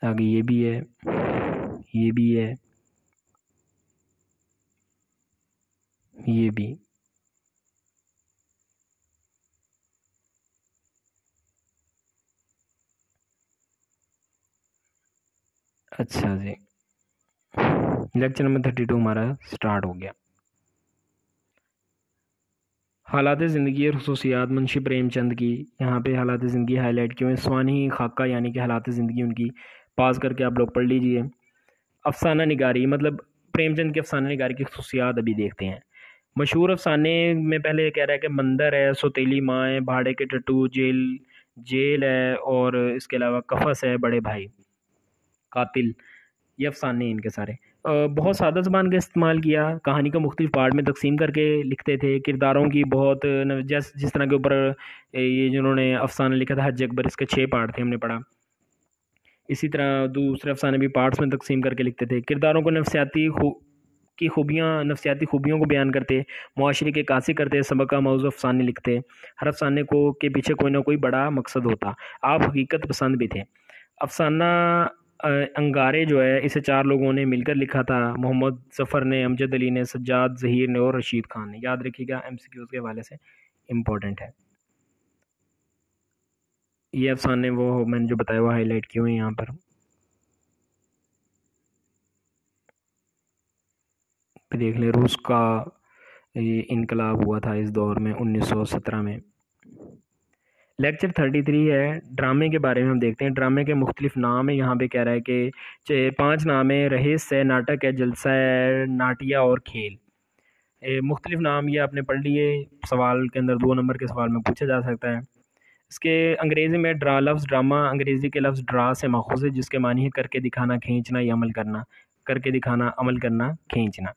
आगे ये भी है, ये भी है, ये भी। अच्छा जी, लेक्चर नंबर 32 हमारा स्टार्ट हो गया। हालात ज़िंदगी और खसूसियात मुंशी प्रेमचंद की। यहाँ पे हालात ज़िंदगी हाईलाइट क्यों है, स्वानी खाका यानी कि हालात ज़िंदगी उनकी। पास करके आप लोग पढ़ लीजिए। अफसाना निगारी, मतलब प्रेमचंद के अफसाना निगारी की खसूसियात अभी देखते हैं। मशहूर अफसाने में पहले कह रहा है कि मंदिर है, सौतेली माँ है, भाड़े के टट्टू, जेल है और इसके अलावा कफस है, बड़े भाई, कातिल। ये अफसाने हैं इनके सारे। बहुत सादा ज़बान का इस्तेमाल किया, कहानी को मुख्तलिफ पार्ट में तकसीम करके लिखते थे। किरदारों की बहुत जिस तरह के ऊपर ये जिन्होंने अफसाना लिखा था हज अकबर, इसके 6 पार्ट थे, हमने पढ़ा। इसी तरह दूसरे अफसाने भी पार्ट्स में तकसीम करके लिखते थे। किरदारों को नफसियाती खूबियों को बयान करते, मुआशरे के कासी करते, सबक का मौजू अफसाने लिखते। हर अफसाने को के पीछे कोई ना कोई बड़ा मकसद होता। आप हकीकत पसंद भी थे। अफसाना अंगारे जो है, इसे 4 लोगों ने मिलकर लिखा था। मोहम्मद ज़फ़र ने, अमजद अली ने, सज्जाद ज़हीर ने और रशीद खान ने। याद रखिएगा, MCQs के हवाले से इम्पोर्टेंट है। ये अफसाने वो मैंने जो बताया वो हाईलाइट किए हुए हैं यहाँ पर। देख लें, रूस का ये इनकलाब हुआ था इस दौर में 1917 में। लेक्चर 33 है, ड्रामे के बारे में हम देखते हैं। ड्रामे के मुख्तलिफ नाम है, यहाँ पे कह रहा है कि 5 नाम है। रहस्य है, नाटक है, जलसा है, नाटिया और खेल। मुख्तलिफ नाम ये आपने पढ़ लिए, सवाल के अंदर 2 नंबर के सवाल में पूछा जा सकता है। इसके अंग्रेज़ी में लफ्ज़ ड्रामा अंग्रेज़ी के लफ्ज़ ड्रा से माखूज़ है, जिसके मानी है करके दिखाना, खींचना या अमल करना। करके दिखाना, अमल करना, खींचना।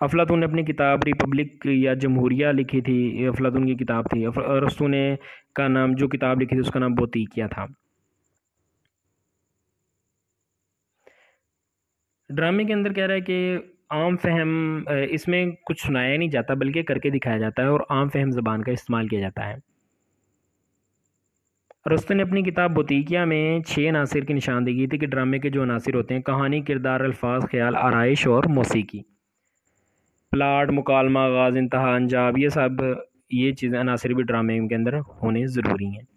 अफलातून ने अपनी किताब रिपब्लिक या जमहूरिया लिखी थी, ये अफलातून की किताब थी। अरस्तू ने का नाम जो किताब लिखी थी उसका नाम बोतीकिया था। ड्रामे के अंदर कह रहा है कि आम फहम इसमें कुछ सुनाया नहीं जाता बल्कि करके दिखाया जाता है और आम फहम ज़बान का इस्तेमाल किया जाता है। रुस्तम ने अपनी किताब बुतीकिया में 6 अनासिर की निशानदेही की थी कि ड्रामे के जो अनासिर होते हैं कहानी, किरदार, अल्फाज, ख्याल, आराइश और मौसीकी। प्लाट, मुकालमा, आगाज़, इंतहा, अंजाम, ये चीज़ें अनासिर भी ड्रामे के अंदर होने ज़रूरी हैं।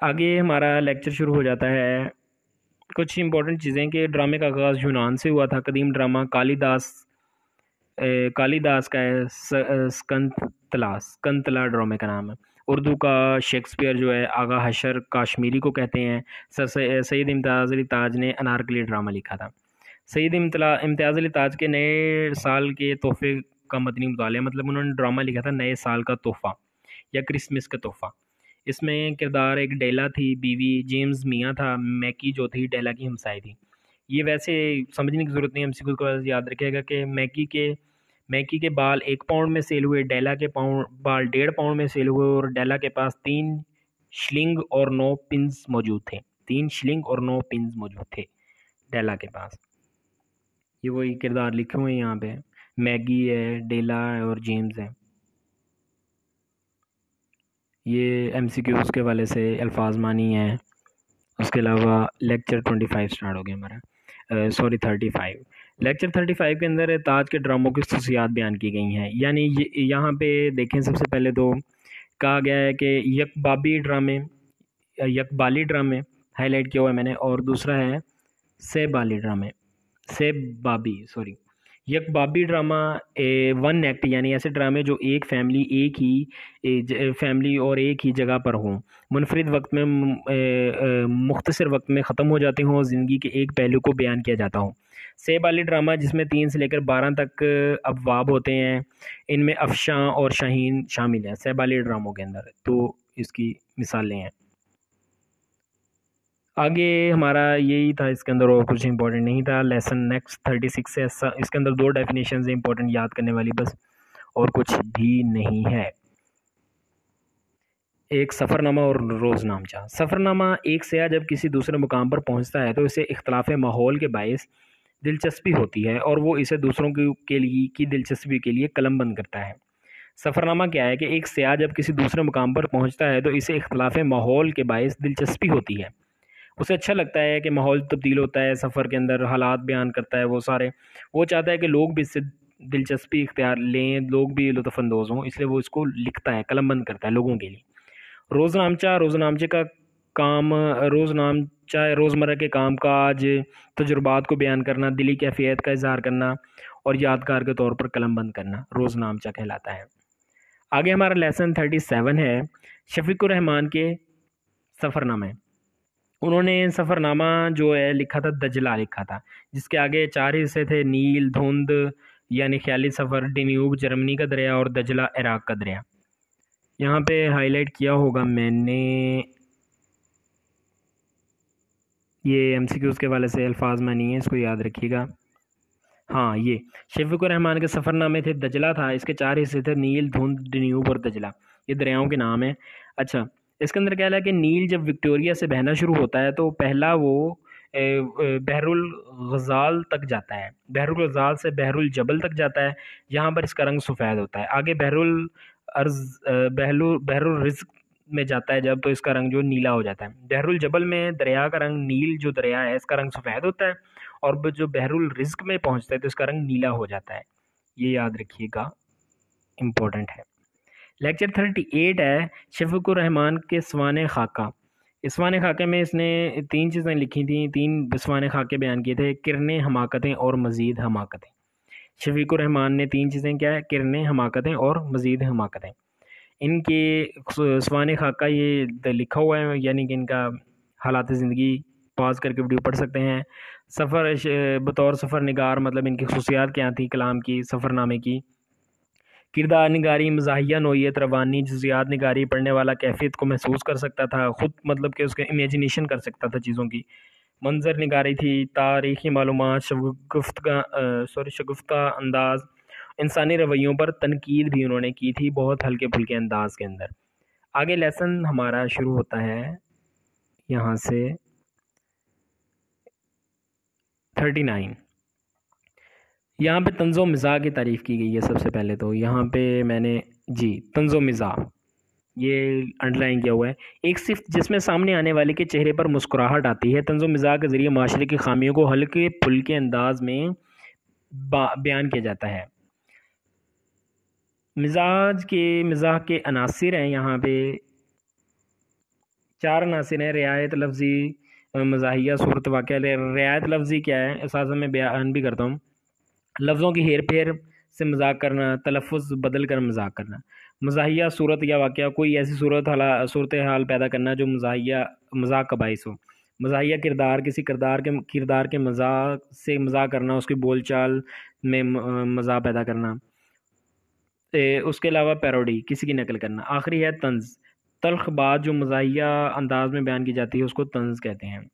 आगे हमारा लेक्चर शुरू हो जाता है। कुछ इंपॉर्टेंट चीज़ें कि ड्रामे का आगाज़ यूनान से हुआ था। कदीम ड्रामा कालिदास का है। स्कंतला ड्रामे का नाम है। उर्दू का शेक्सपियर जो है आगा हशर काश्मीरी को कहते हैं। सैयद इम्तियाज़ अली ताज ने अनारकली ड्रामा लिखा था। सैयद इम्तियाज़ अली ताज के नए साल के तोहफे का मदनी मुतालिया, मतलब उन्होंने ड्रामा लिखा था नए साल का तोहफ़ा या क्रिसमस का तोहफ़ा। इसमें किरदार एक डेला थी बीवी, जेम्स मियाँ था, मैकी जो थी डेला की हमसाई थी। ये वैसे समझने की ज़रूरत नहीं है, एमसीक्यू को याद रखिएगा कि मैकी के बाल 1 पाउंड में सेल हुए, डेला के बाल 1.5 पाउंड में सेल हुए और डेला के पास 3 शिलिंग और 9 पिन्स मौजूद थे। 3 शिलिंग और 9 पिन्स मौजूद थे डेला के पास। ये वही किरदार लिखे हुए हैं यहाँ पे, मैगी है, डेला है और जेम्स है। ये एमसीक्यूज़ के वाले से अल्फाज मानी है। उसके अलावा लेक्चर 25 स्टार्ट हो गया हमारा, सॉरी 35। लेक्चर 35 के अंदर ताज के ड्रामों की खसूसियात बयान की गई हैं। यानी यहाँ पे देखें, सबसे पहले तो कहा गया है कि यकबाली ड्रामे हाईलाइट किया हुआ है मैंने, और दूसरा है यकबाबी ड्रामा वन एक्ट, यानी ऐसे ड्रामे जो एक फैमिली और एक ही जगह पर हों, मुनफरिद वक्त में मुख्तसर वक्त में ख़त्म हो जाते हों और ज़िंदगी के एक पहलू को बयान किया जाता हो। सेब वाली ड्रामा जिसमें 3 से लेकर 12 तक अबवाब होते हैं, इनमें अफशां और शाहीन शामिल हैं सेब वाली ड्रामों के अंदर, तो इसकी मिसालें हैं। आगे हमारा यही था, इसके अंदर और कुछ इंपॉर्टेंट नहीं था। लेसन नेक्स्ट 36 है, इसके अंदर 2 डेफिनेशन है इंपॉर्टेंट याद करने वाली बस, और कुछ भी नहीं है। एक सफ़रनामा और रोज़नामचा। सफ़रनामा एक सयाह जब किसी दूसरे मुकाम पर पहुंचता है तो इसे इख्तलाफ माहौल के बायस दिलचस्पी होती है और वो इसे दूसरों के लिए की दिलचस्पी के लिए कलमबंद करता है। सफ़रनामा क्या है कि एक सयाह जब किसी दूसरे मुकाम पर पहुंचता है तो इसे इख्तलाफ माहौल के बायस दिलचस्पी होती है, उसे अच्छा लगता है कि माहौल तब्दील होता है, सफ़र के अंदर हालात बयान करता है वो सारे, वो चाहता है कि लोग भी इससे दिलचस्पी इख्तियार लें, लोग भी लुत्फ़अंदोज़ हों, इसलिए वो इसको लिखता है, कलमबंद करता है लोगों के लिए। रोज़नामचे का काम, रोज़नामचा रोज़मर्रा के काम काज, तजुर्बात को बयान करना, दिली कैफियत का इजहार करना और यादगार के तौर पर कलमबंद करना रोज़नामचा कहलाता है। आगे हमारा लेसन 37 है, शफ़ीकुर रहमान के सफ़रनामे। उन्होंने सफ़रनामा जो है लिखा था, दजला लिखा था, जिसके आगे 4 हिस्से थे, नील, धुंध यानी ख्याली सफ़र, डेन्यूब जर्मनी का दरिया और दजला इराक़ का दरिया। यहाँ पे हाईलाइट किया होगा मैंने, ये एमसीक्यूज़ के वाले से अल्फाज में नहीं है, इसको याद रखिएगा। हाँ, ये शफ़ीकुर रहमान के सफ़रनामे थे, दजला था, इसके 4 हिस्से थे, नील, धुंध, डेन्यूब और दजला, ये दरियाओं के नाम हैं। अच्छा, इसके अंदर क्या है कि नील जब विक्टोरिया से बहना शुरू होता है तो पहला वो बहरुल गज़ाल तक जाता है, बहरुल गज़ाल से बहरुल जबल तक जाता है, यहाँ पर इसका रंग सफ़ेद होता है। आगे बहरुल रिज़्क में जाता है जब, तो इसका रंग जो नीला हो जाता है। बहरुल जबल में दरिया का रंग, नील जो दरिया है इसका रंग सफ़ेद होता है, और जो बहरुल रिज़्क में पहुँचता है तो इसका रंग नीला हो जाता है। ये याद रखिएगा, इम्पोर्टेंट है। लेक्चर 38 है, शफ़ीकुर रहमान के स्वान खाका। स्वान खाके में इसने 3 चीज़ें लिखी थी, 3 स्वान खाके बयान किए थे, किरणें, हमाकतें और मज़ीद हमाकतें। शफ़ीकुर रहमान ने 3 चीज़ें क्या है, किरणें, हमाकतें और मज़ीद हमाकतें। इनके स्वान खाका ये लिखा हुआ है, यानी कि इनका हालात ज़िंदगी पॉज करके वीडियो पढ़ सकते हैं। बतौर सफ़र निगार, मतलब इनकी खसूसियात क्या थी कलाम की, सफ़रनामे की। किरदार निगारी, मज़ाहिया नोयत, रवानी, जुज़ियात निगारी, पढ़ने वाला कैफियत को महसूस कर सकता था ख़ुद, मतलब कि उसके इमेजिनेशन कर सकता था चीज़ों की। मंजर निगारी थी, तारीख़ी मालूमात, शगुफ्ता अंदाज़, इंसानी रवैयों पर तनकीद भी उन्होंने की थी बहुत हल्के फुल्के अंदाज के अंदर। आगे लेसन हमारा शुरू होता है यहाँ से, 39। यहाँ पे तंज़ो मिज़ाह की तारीफ़ की गई है। सबसे पहले तो यहाँ पे मैंने जी तंज़ो मिज़ाह ये अंडरलाइन किया हुआ है। एक सिर्फ जिसमें सामने आने वाले के चेहरे पर मुस्कुराहट आती है। तंज़ो मिज़ाह के ज़रिए माशरे की खामियों को हल्के फुल्के अंदाज में बयान किया जाता है। मिज़ाह के अनासिर हैं यहाँ पे 4 अनासिर हैं। रियायत लफ्ज़ी, मज़ाहिया, सूरत, वाक़या। रियायत लफ्ज़ी क्या है, साथ मैं बयान भी करता हूँ। लफ्ज़ों की हेर फेर से मजाक करना, तलफ़ुज़ बदल कर मजाक करना। मज़ाहिया, सूरत या वाक़या, कोई ऐसी सूरत हाल पैदा करना जो मजाक का बाइस हो। मज़ाहिया किरदार, किसी किरदार के मजाक से मजाक करना, उसकी बोल चाल में मज़ाक पैदा करना। उसके अलावा पैरोडी, किसी की नकल करना। आखिरी है तंज़, तल्ख़ बात जो मज़ाहिया अंदाज में बयान की जाती है उसको तंज़ कहते हैं।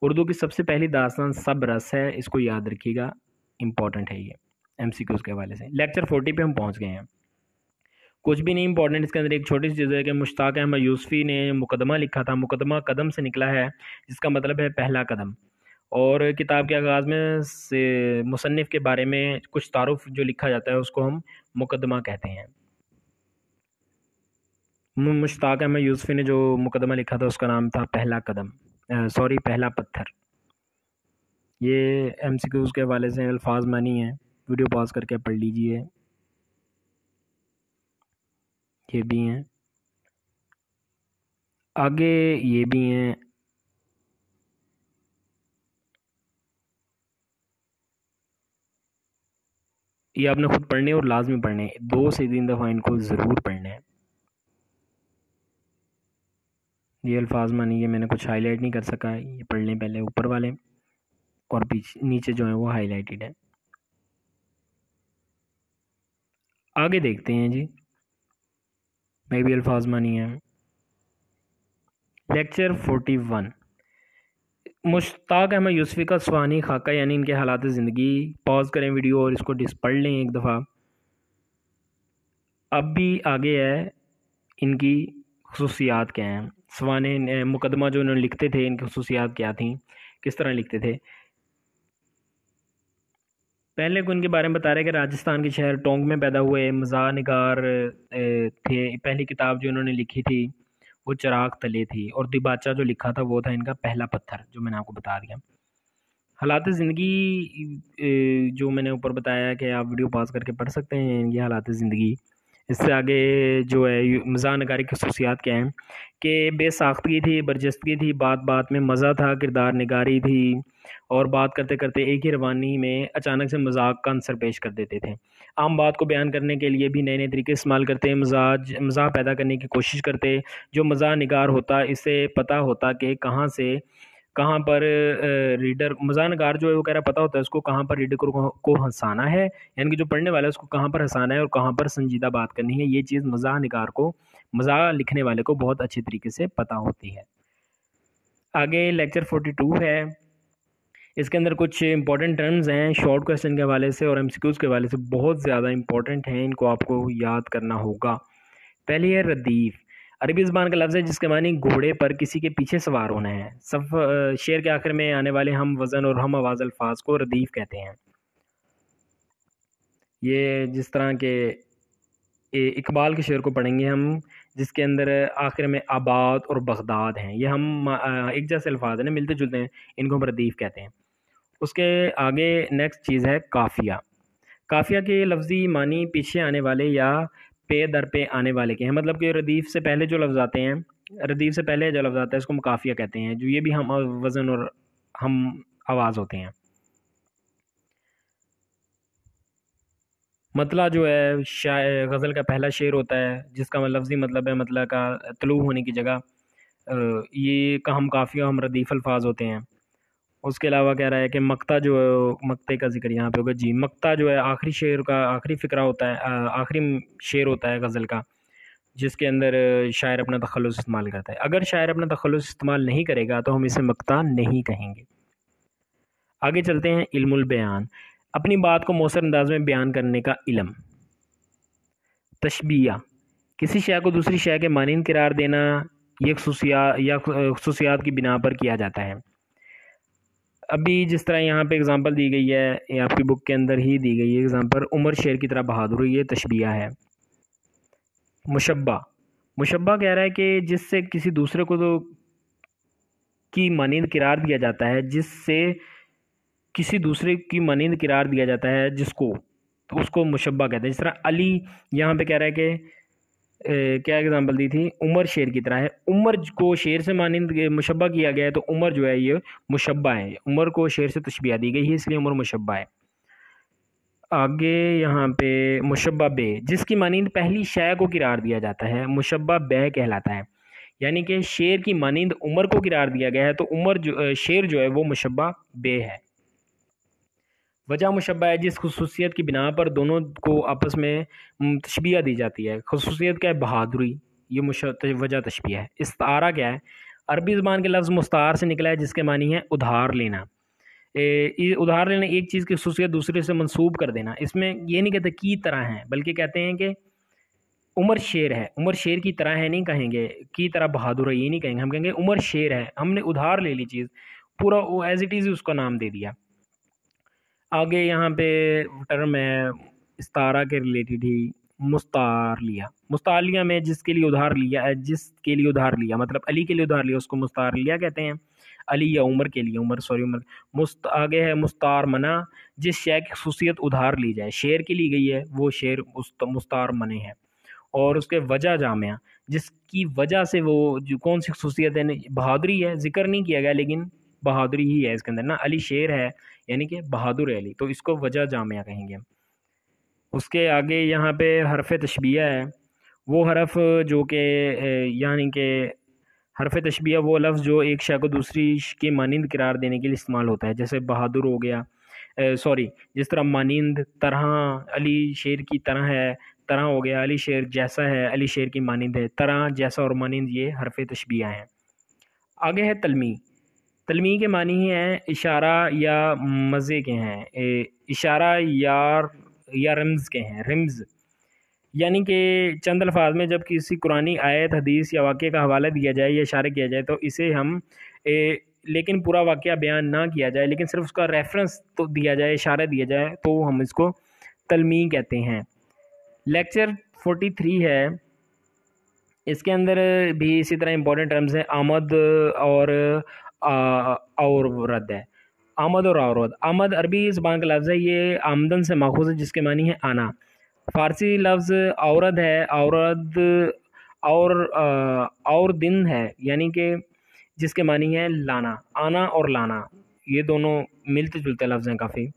उर्दू की सबसे पहली दास्तान सब रस है, इसको याद रखिएगा, इंपॉर्टेंट है ये एमसीक्यूज़ के हवाले से। लेक्चर 40 पे हम पहुंच गए हैं। कुछ भी नहीं इंपॉर्टेंट इसके अंदर, एक छोटी सी चीज़ है कि मुश्ताक अहमद यूसुफ़ी ने मुकदमा लिखा था। मुकदमा कदम से निकला है, जिसका मतलब है पहला कदम। और किताब के आगाज़ में से मुसन्निफ़ के बारे में कुछ तारुफ जो लिखा जाता है उसको हम मुकदमा कहते हैं। मुश्ताक अहमद यूसुफ़ी ने जो मुकदमा लिखा था उसका नाम था पहला कदम, पहला पत्थर। ये एमसीक्यूज़ के हवाले से अल्फाज मानी है, वीडियो पॉज करके पढ़ लीजिए। ये भी हैं, आगे ये भी हैं। ये आपने खुद पढ़ने और लाजमी पढ़ने, 2 से 3 दफ़ा इनको ज़रूर पढ़ना है। ये अल्फाज मानी, ये मैंने कुछ हाईलाइट नहीं कर सका, ये पढ़ लें पहले ऊपर वाले, और पीछे नीचे जो है वो हाईलाइटेड है। आगे देखते हैं जी, मैं भी अल्फाज मानी है। लेक्चर 41, मुश्ताक अहमद यूसुफ़ी का सुहानी खाका यानी इनके हालात ज़िंदगी। पॉज करें वीडियो और इसको पढ़ लें एक दफ़ा। अब भी आगे है इनकी खसूसियात क्या हैं। सवाने मुकदमा जो इन्होंने लिखते थे, इनकी खसूसियात क्या थी, किस तरह लिखते थे। पहले को इनके बारे में बता रहे कि राजस्थान के शहर टोंक में पैदा हुए मज़ाह निगार थे। पहली किताब जो इन्होंने लिखी थी वो चिराग तले थी, और दिबाचा जो लिखा था वो था इनका पहला पत्थर, जो मैंने आपको बता दिया। हालात ज़िंदगी जो मैंने ऊपर बताया कि आप वीडियो पॉज करके पढ़ सकते हैं, ये हालात ज़िंदगी। इससे आगे जो है मज़ाह नगारी की खसूसियात क्या हैं कि बेसाख्तगी थी, बरजस्तगी थी, बात बात में मज़ा था, किरदार निगारी थी, और बात करते करते एक ही रवानी में अचानक से मजाक का अंसर पेश कर देते थे। आम बात को बयान करने के लिए भी नए नए तरीके इस्तेमाल करते, मज़ाह पैदा करने की कोशिश करते। जो मज़ाह निगार होता, इससे पता होता कि कहाँ पर रीडर, मज़ाह नगार जो है वो कह रहा पता होता है उसको कहाँ पर रीडर को हंसाना है, यानी कि जो पढ़ने वाला है उसको कहाँ पर हंसाना है और कहाँ पर संजीदा बात करनी है। ये चीज़ मज़ाह निगार को, मज़ाह लिखने वाले को बहुत अच्छे तरीके से पता होती है। आगे लेक्चर 42 है, इसके अंदर कुछ इंपॉर्टेंट टर्म्स हैं शॉर्ट क्वेश्चन के हवाले से और एमसीक्यूज़ के हवाले से, बहुत ज़्यादा इंपॉर्टेंट हैं, इनको आपको याद करना होगा। पहली है रदीफ़, अरबी ज़बान का लफ्ज़ है जिसके मानी घोड़े पर किसी के पीछे सवार होना है। शेर के आखिर में आने वाले हम वज़न और हम आवाज़ अल्फाज को रदीफ़ कहते हैं। ये जिस तरह के इकबाल के शेर को पढ़ेंगे हम, जिसके अंदर आखिर में आबाद और बगदाद हैं, ये हम एक जैसे अल्फाज हैं ना, मिलते जुलते हैं, इनको हम रदीफ़ कहते हैं। उसके आगे नेक्स्ट चीज़ है काफ़िया। काफ़िया के लफ्ज़ी मानी पीछे आने वाले या पे दर पे आने वाले के हैं, मतलब कि रदीफ़ से पहले जो लफ्ज़ आते हैं, रदीफ़ से पहले जो लफ्ज़ आता है इसको हम काफ़िया कहते हैं, जो ये भी हम वज़न और हम आवाज़ होते हैं। मतला जो है गज़ल का पहला शेर होता है, जिसका लफ्ज़ी मतलब है मतला का तलू होने की जगह। ये का हम काफ़िया हम रदीफ़ अल्फाज होते हैं। उसके अलावा कह रहा है कि मक्ता जो है, मक्ते का जिक्र यहाँ पे होगा जी। मक्ता जो है आखिरी शेर का आखिरी फ़िक्रा होता है, आखिरी शेर होता है गज़ल का, जिसके अंदर शायर अपना तखल्लुस इस्तेमाल करता है। अगर शायर अपना तखल्लुस इस्तेमाल नहीं करेगा तो हम इसे मक्ता नहीं कहेंगे। आगे चलते हैं, इल्मुल बयान, अपनी बात को मौसर अंदाज में बयान करने का इल्म। तशबिया, किसी शय को दूसरी शय के मानींद करार देना, ये खसूसियात की बिना पर किया जाता है। अभी जिस तरह यहाँ पे एग्जांपल दी गई है, ये आपकी बुक के अंदर ही दी गई है एग्जांपल, उमर शेर की तरह बहादुर, ये तशबिया है। मुशब्बा, मुशब्बा कह रहा है कि जिससे किसी दूसरे को तो की मानींद करार दिया जाता है, जिससे किसी दूसरे की मानींद करार दिया जाता है जिसको, तो उसको मुशब्बा कहते हैं। जिस तरह अली यहाँ पे कह रहा है कि क्या एग्जांपल दी थी, उमर शेर की तरह है, उमर को शेर से मानिंद मुशब्बा किया गया है, तो उमर जो है ये मुशब्बा है, उमर को शेर से तशबीह दी गई है इसलिए उमर मुशब्बा है। आगे यहाँ पे मुशब्बा बे, जिसकी मानिंद पहली शय को किरार दिया जाता है, मुशब्बा बे कहलाता है। यानी कि शेर की मानिंद उमर को किरार दिया गया है, तो उमर जो शेर जो है वो मुशब्बा बे है। वजह मुशब्बा है जिस खसूसियत की बिना पर दोनों को आपस में तशबिया दी जाती है। खसूसियत क्या है, बहादुरी, ये वजह तशबिया है। इस्तारा क्या है, अरबी ज़बान के लफ्ज़ मुस्तार से निकला है जिसके मानी है उधार लेना। उधार लेना, एक चीज़ की खसूसियत दूसरे से मंसूब कर देना। इसमें ये नहीं कहते की तरह है, बल्कि कहते हैं कि उमर शेर है, उमर शेर की तरह है नहीं कहेंगे, की तरह बहादुर है ये नहीं कहेंगे, हम कहेंगे उमर शेर है, हमने उधार ले ली चीज़, पूरा वो एज इट इज़ उसका नाम दे दिया। आगे यहाँ पे टर्म है इस्तारा के रिलेटेड ही, मुस्तार लिया। मुस्तार लिया में जिसके लिए उधार लिया, जिसके लिए उधार लिया मतलब अली के लिए उधार लिया, उसको मुस्तार लिया कहते हैं। अली या उमर के लिए, उमर। आगे है मुस्तार मना, जिस शय की खसूसियत उधार ली जाए, शेर की ली गई है वो शेर मुस्तार मने है। और उसके वजह जामिया, जिसकी वजह से वो जो कौन सी खसूसियत है, बहादुरी है, जिक्र नहीं किया गया लेकिन बहादुरी ही है इसके अंदर ना, अली शेर है यानी कि बहादुर है अली, तो इसको वजह जामिया कहेंगे। उसके आगे यहाँ पे हरफ तशबिया है, वो हरफ जो कि यानी कि हरफ तशबिया वो लफ्ज़ जो एक शय को दूसरी के मानिंद करार देने के लिए इस्तेमाल होता है, जैसे बहादुर हो गया, सॉरी जिस तरह मानिंद, तरह, अली शेर की तरह है, तरह हो गया, अली शेर जैसा है, अली शेर की मानिंद है, तरह जैसा और मानिंद, ये हरफ तशबिया हैं। आगे है तलमी। तलमी के मानी ही हैं इशारा या मज़े के हैं, इशारा या रम्ज़ के हैं, रम्ज़ यानी कि चंद अल्फाज में जब किसी कुरानी आयत, हदीस या वाक़े का हवाला दिया जाए या इशारा किया जाए तो इसे हम लेकिन पूरा वाक़या बयान ना किया जाए, लेकिन सिर्फ उसका रेफरेंस तो दिया जाए, इशारा दिया जाए, तो हम इसको तलमी कहते हैं। लेक्चर 43 है, इसके अंदर भी इसी तरह इंपॉर्टेंट टर्म्स हैं, आमद और रद्द है। आमद और औरद, आमद अरबी ज़बान का लफ्ज़ है, ये आमदन से माखूज़ है जिसके मानी है आना। फ़ारसी लफ्ज़ औरद है, औरद और दिन है यानी कि जिसके मानी है लाना, आना और लाना, ये दोनों मिलते जुलते लफ्ज़ हैं काफ़ी।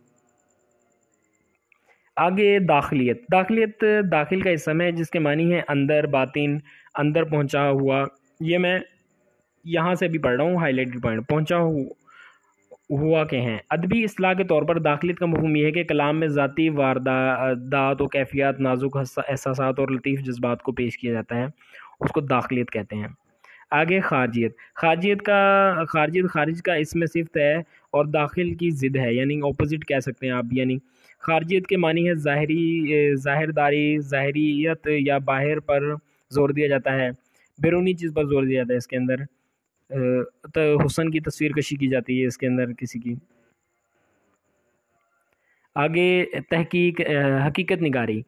आगे दाखिलियत, दाखिलियत दाखिल का इसम है जिसके मानी है अंदर, बातिन, अंदर पहुंचा हुआ। ये मैं यहाँ से भी पढ़ रहा हूँ, हाईलाइटेड पॉइंट, पहुंचा हुआ के हैं। अदबी इस्लाह के तौर पर दाखिलियत का मफ़हूम यह है कि कलाम में ज़ाती वारदात और कैफियत, नाजुक एहसासात और लतीफ़ जज्बात को पेश किया जाता है, उसको दाखिलियत कहते हैं। आगे खारजियत, खारजियत खारिज का इसमें सिफ्त है और दाखिल की ज़िद है, यानी ऑपोजिट कह सकते हैं आप। यानी खारजियत के मानी है ज़ाहिरदारी, ज़ाहिरियत या बाहर पर जोर दिया जाता है, बैरूनी चीज़ पर जोर दिया जाता है। इसके अंदर तो हुस्न की तस्वीर कशी की जाती है इसके अंदर किसी की। आगे तहकीक, हकीकत निगारी।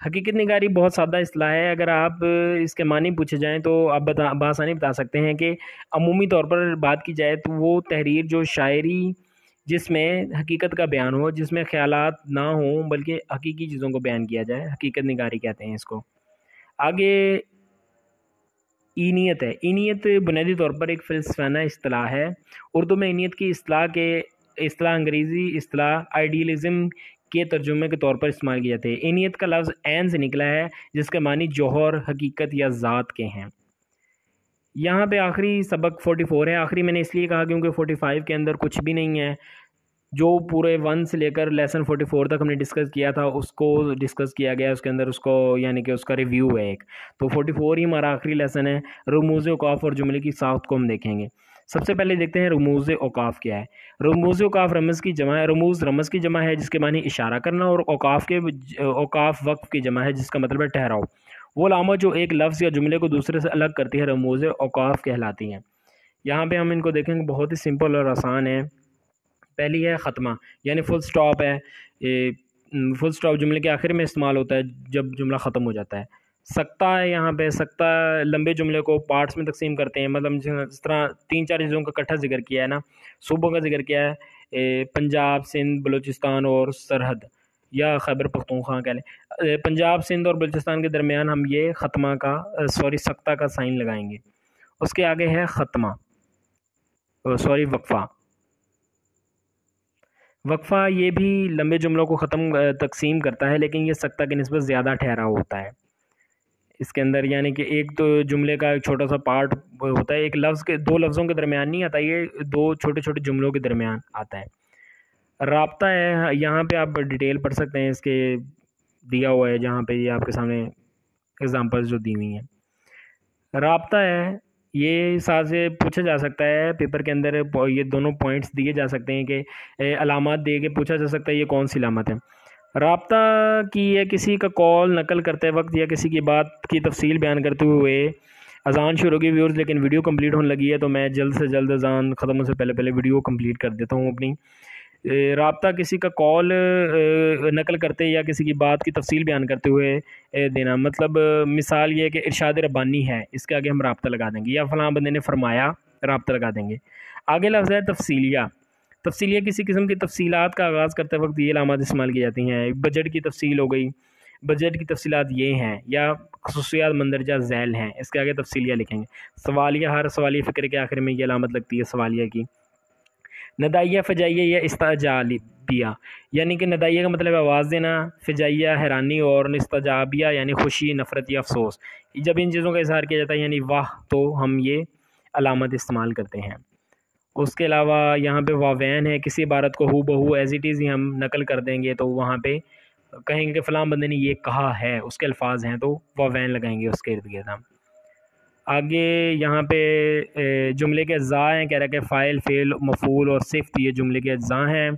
हकीकत निगारी बहुत सादा इस्लाह है, अगर आप इसके मानी पूछे जाएँ तो आप बआसानी बता सकते हैं कि अमूमी तौर पर बात की जाए तो वो तहरीर जो शायरी जिसमें हकीकत का बयान हो, जिसमें ख़यालात ना हों बल्कि हकीकी चीज़ों को बयान किया जाए, हकीकत निगारी कहते हैं इसको। आगे ईनियत है, ईनियत बुनियादी तौर पर एक फ़िल्सफ़ाना इस्तिलाह है। उर्दू में ईनियत की इस्तिलाह अंग्रेज़ी इस्तिलाह आइडियलिज़म के तर्जुमे के तौर पर इस्तेमाल किए जाते हैं। ईनियत का लफ्ज़ ऐन से निकला है जिसके मानी जौहर, हकीकत या ज़ात के हैं। यहाँ पे आखिरी सबक 44 है, आखिरी मैंने इसलिए कहा क्योंकि 45 के अंदर कुछ भी नहीं है। जो पूरे 1 से लेकर लेसन 44 तक हमने डिस्कस किया था उसको डिस्कस किया गया, उसके अंदर उसको यानी कि उसका रिव्यू है एक, तो 44 ही हमारा आखिरी लेसन है। रमूज़ औकाफ और जुमले की साख्त को हम देखेंगे। सबसे पहले देखते हैं रमूज़ औकाफ क्या है। रमूज़ औकाफ रमज़ की जमा है, रमूज़ रमज़ की जमा है जिसके मानी इशारा करना, और औकाफ वक्फ की जमा है जिसका मतलब है ठहराव। वो लामत जो एक लफ्ज़ या जुमले को दूसरे से अलग करती है रमूज़ औकाफ कहलाती हैं। यहाँ पे हम इनको देखेंगे, बहुत ही सिंपल और आसान है। पहली है ख़त्मा, यानी फुल स्टॉप है। ये फुल स्टॉप जुमले के आखिर में इस्तेमाल होता है जब जुमला ख़त्म हो जाता है। सकता है, यहाँ पे सकता लंबे जुमले को पार्ट्स में तकसीम करते हैं, मतलब जिस तरह 3-4 चीज़ों का इकट्ठा जिक्र किया है ना, सूबों का जिक्र किया है, पंजाब, सिंध, बलूचिस्तान और सरहद या खैबर पख्तूनख्वा कह लें। पंजाब, सिंध और बलूचिस्तान के दरमियान हम ये ख़त्मा का सकता का साइन लगाएंगे। उसके आगे है ख़त्मा, वक्फ़ा। वक्फ़ा ये भी लंबे जुमलों को ख़त्म तकसीम करता है, लेकिन ये सकता की निस्बत ज़्यादा ठहराव होता है इसके अंदर, यानी कि एक तो जुमले का एक छोटा सा पार्ट होता है, एक लफ्ज़ के 2 लफ्ज़ों के दरमियान नहीं आता, ये 2 छोटे छोटे जुमलों के दरमियान आता है। राब्ता है, यहाँ पे आप डिटेल पढ़ सकते हैं, इसके दिया हुआ है जहाँ पे ये आपके सामने एग्जांपल्स जो दी हुई हैं। राब्ता है, ये साथ से पूछा जा सकता है पेपर के अंदर, ये दोनों पॉइंट्स दिए जा सकते हैं कि अलामत दे के पूछा जा सकता है ये कौन सी अलामत है। राब्ता की है किसी का कॉल नकल करते वक्त या किसी की बात की तफसील बयान करते हुए। अजान शुरू होगी व्यूअर्स, लेकिन वीडियो कंप्लीट होने लगी है तो मैं जल्द से जल्द अजान ख़त्म होने से पहले पहले वीडियो कंप्लीट कर देता हूँ अपनी। राब्ता किसी का कॉल नकल करते या किसी की बात की तफसील बयान करते हुए देना, मतलब मिसाल ये है कि इरशाद रब्बानी है, इसके आगे हम राब्ता लगा देंगे, या फ़लाँ बंदे ने फरमाया, राब्ता लगा देंगे। आगे लफ्ज़ है तफसीलिया। तफसीलिया किसी किस्म की तफसीलात का आगाज़ करते वक्त ये अलामत इस्तेमाल की जाती हैं। बजट की तफसील हो गई, बजट की तफसीलात ये हैं, या खसूसियात मंदरजा झैल हैं, इसके आगे तफसीलिया लिखेंगे। सवालिया, हर सवालिया फ़िक्र के आखिर में ये अलामत लगती है सवालिया की। नदाइया फ़जाइया या इस्ताजाबिया, यानी कि नदाइया का मतलब आवाज़ देना, फ़जाइया हैरानी, और इस्ताजाबिया यानी खुशी, नफ़रत या अफसोस। जब इन चीज़ों का इज़हार किया जाता है यानी वाह, तो हम ये अलामत इस्तेमाल करते हैं। उसके अलावा यहाँ पे वावैन है, किसी इबारत को हू बहू एज़ इट इज़ ही हम नकल कर देंगे, तो वहाँ पे कहेंगे कि फ़लाँ बंदे ने ये कहा है, उसके अल्फाज हैं, तो वावैन लगाएंगे उसके इर्द गिर्द हम। आगे यहाँ पे जुमले के अज्जा हैं, कह रहा है कि फ़ाइल, फ़ेल, मफ़ूल और सिफ़्त ये जुमले के अज्जा हैं।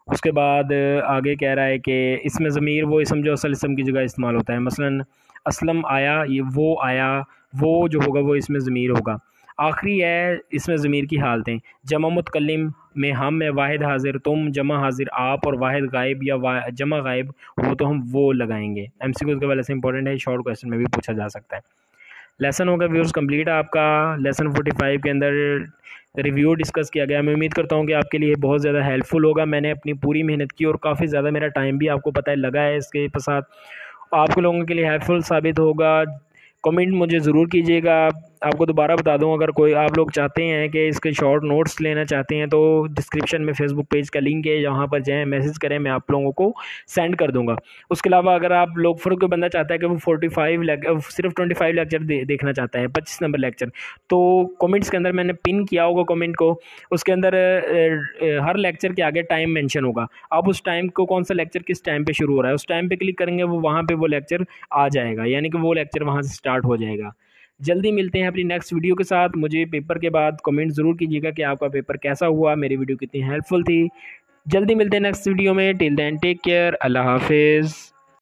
उसके बाद आगे कह रहा है कि इसमें ज़मीर वो इसम जो असल इसम की जगह इस्तेमाल होता है, मसलन असलम आया, ये वो आया, वो जो होगा वो इसमें ज़मीर होगा। आखिरी है, इसमें ज़मीर की हालतें, जमा मुतकल्लिम में हम है, वाहिद हाजिर तुम, जमा हाजिर आप, और वाहिद गायब या जमा गायब हो तो हम वो लगाएंगे। MCQ के वाले से इंपॉर्टेंट है, शॉर्ट क्वेश्चन में भी पूछा जा सकता है। लेसन होगा व्यूअर्स कंप्लीट आपका। लेसन 45 के अंदर रिव्यू डिस्कस किया गया। मैं उम्मीद करता हूँ कि आपके लिए बहुत ज़्यादा हेल्पफुल होगा। मैंने अपनी पूरी मेहनत की और काफ़ी ज़्यादा मेरा टाइम भी आपको पता है लगा है इसके साथ, आपको लोगों के लिए हेल्पफुल साबित होगा। कमेंट मुझे ज़रूर कीजिएगा। आपको दोबारा बता दूं, अगर कोई आप लोग चाहते हैं कि इसके शॉर्ट नोट्स लेना चाहते हैं तो डिस्क्रिप्शन में फेसबुक पेज का लिंक है, जहाँ पर जाएँ, मैसेज करें, मैं आप लोगों को सेंड कर दूंगा। उसके अलावा अगर आप लोग फिर कोई बंदा चाहता है कि वो 45 सिर्फ 25 लेक्चर देखना चाहता है, 25 नंबर लेक्चर, तो कमेंट्स के अंदर मैंने पिन किया होगा कमेंट को, उसके अंदर हर लेक्चर के आगे टाइम मेंशन होगा। आप उस टाइम को, कौन सा लेक्चर किस टाइम पे शुरू हो रहा है, उस टाइम पे क्लिक करेंगे, वो वहाँ पे वो लेक्चर आ जाएगा, यानी कि वो लेक्चर वहाँ से स्टार्ट हो जाएगा। जल्दी मिलते हैं अपनी नेक्स्ट वीडियो के साथ। मुझे पेपर के बाद कमेंट ज़रूर कीजिएगा कि आपका पेपर कैसा हुआ, मेरी वीडियो कितनी हेल्पफुल थी। जल्दी मिलते हैं नेक्स्ट वीडियो में। टिल देन टेक केयर, अल्लाह हाफिज़।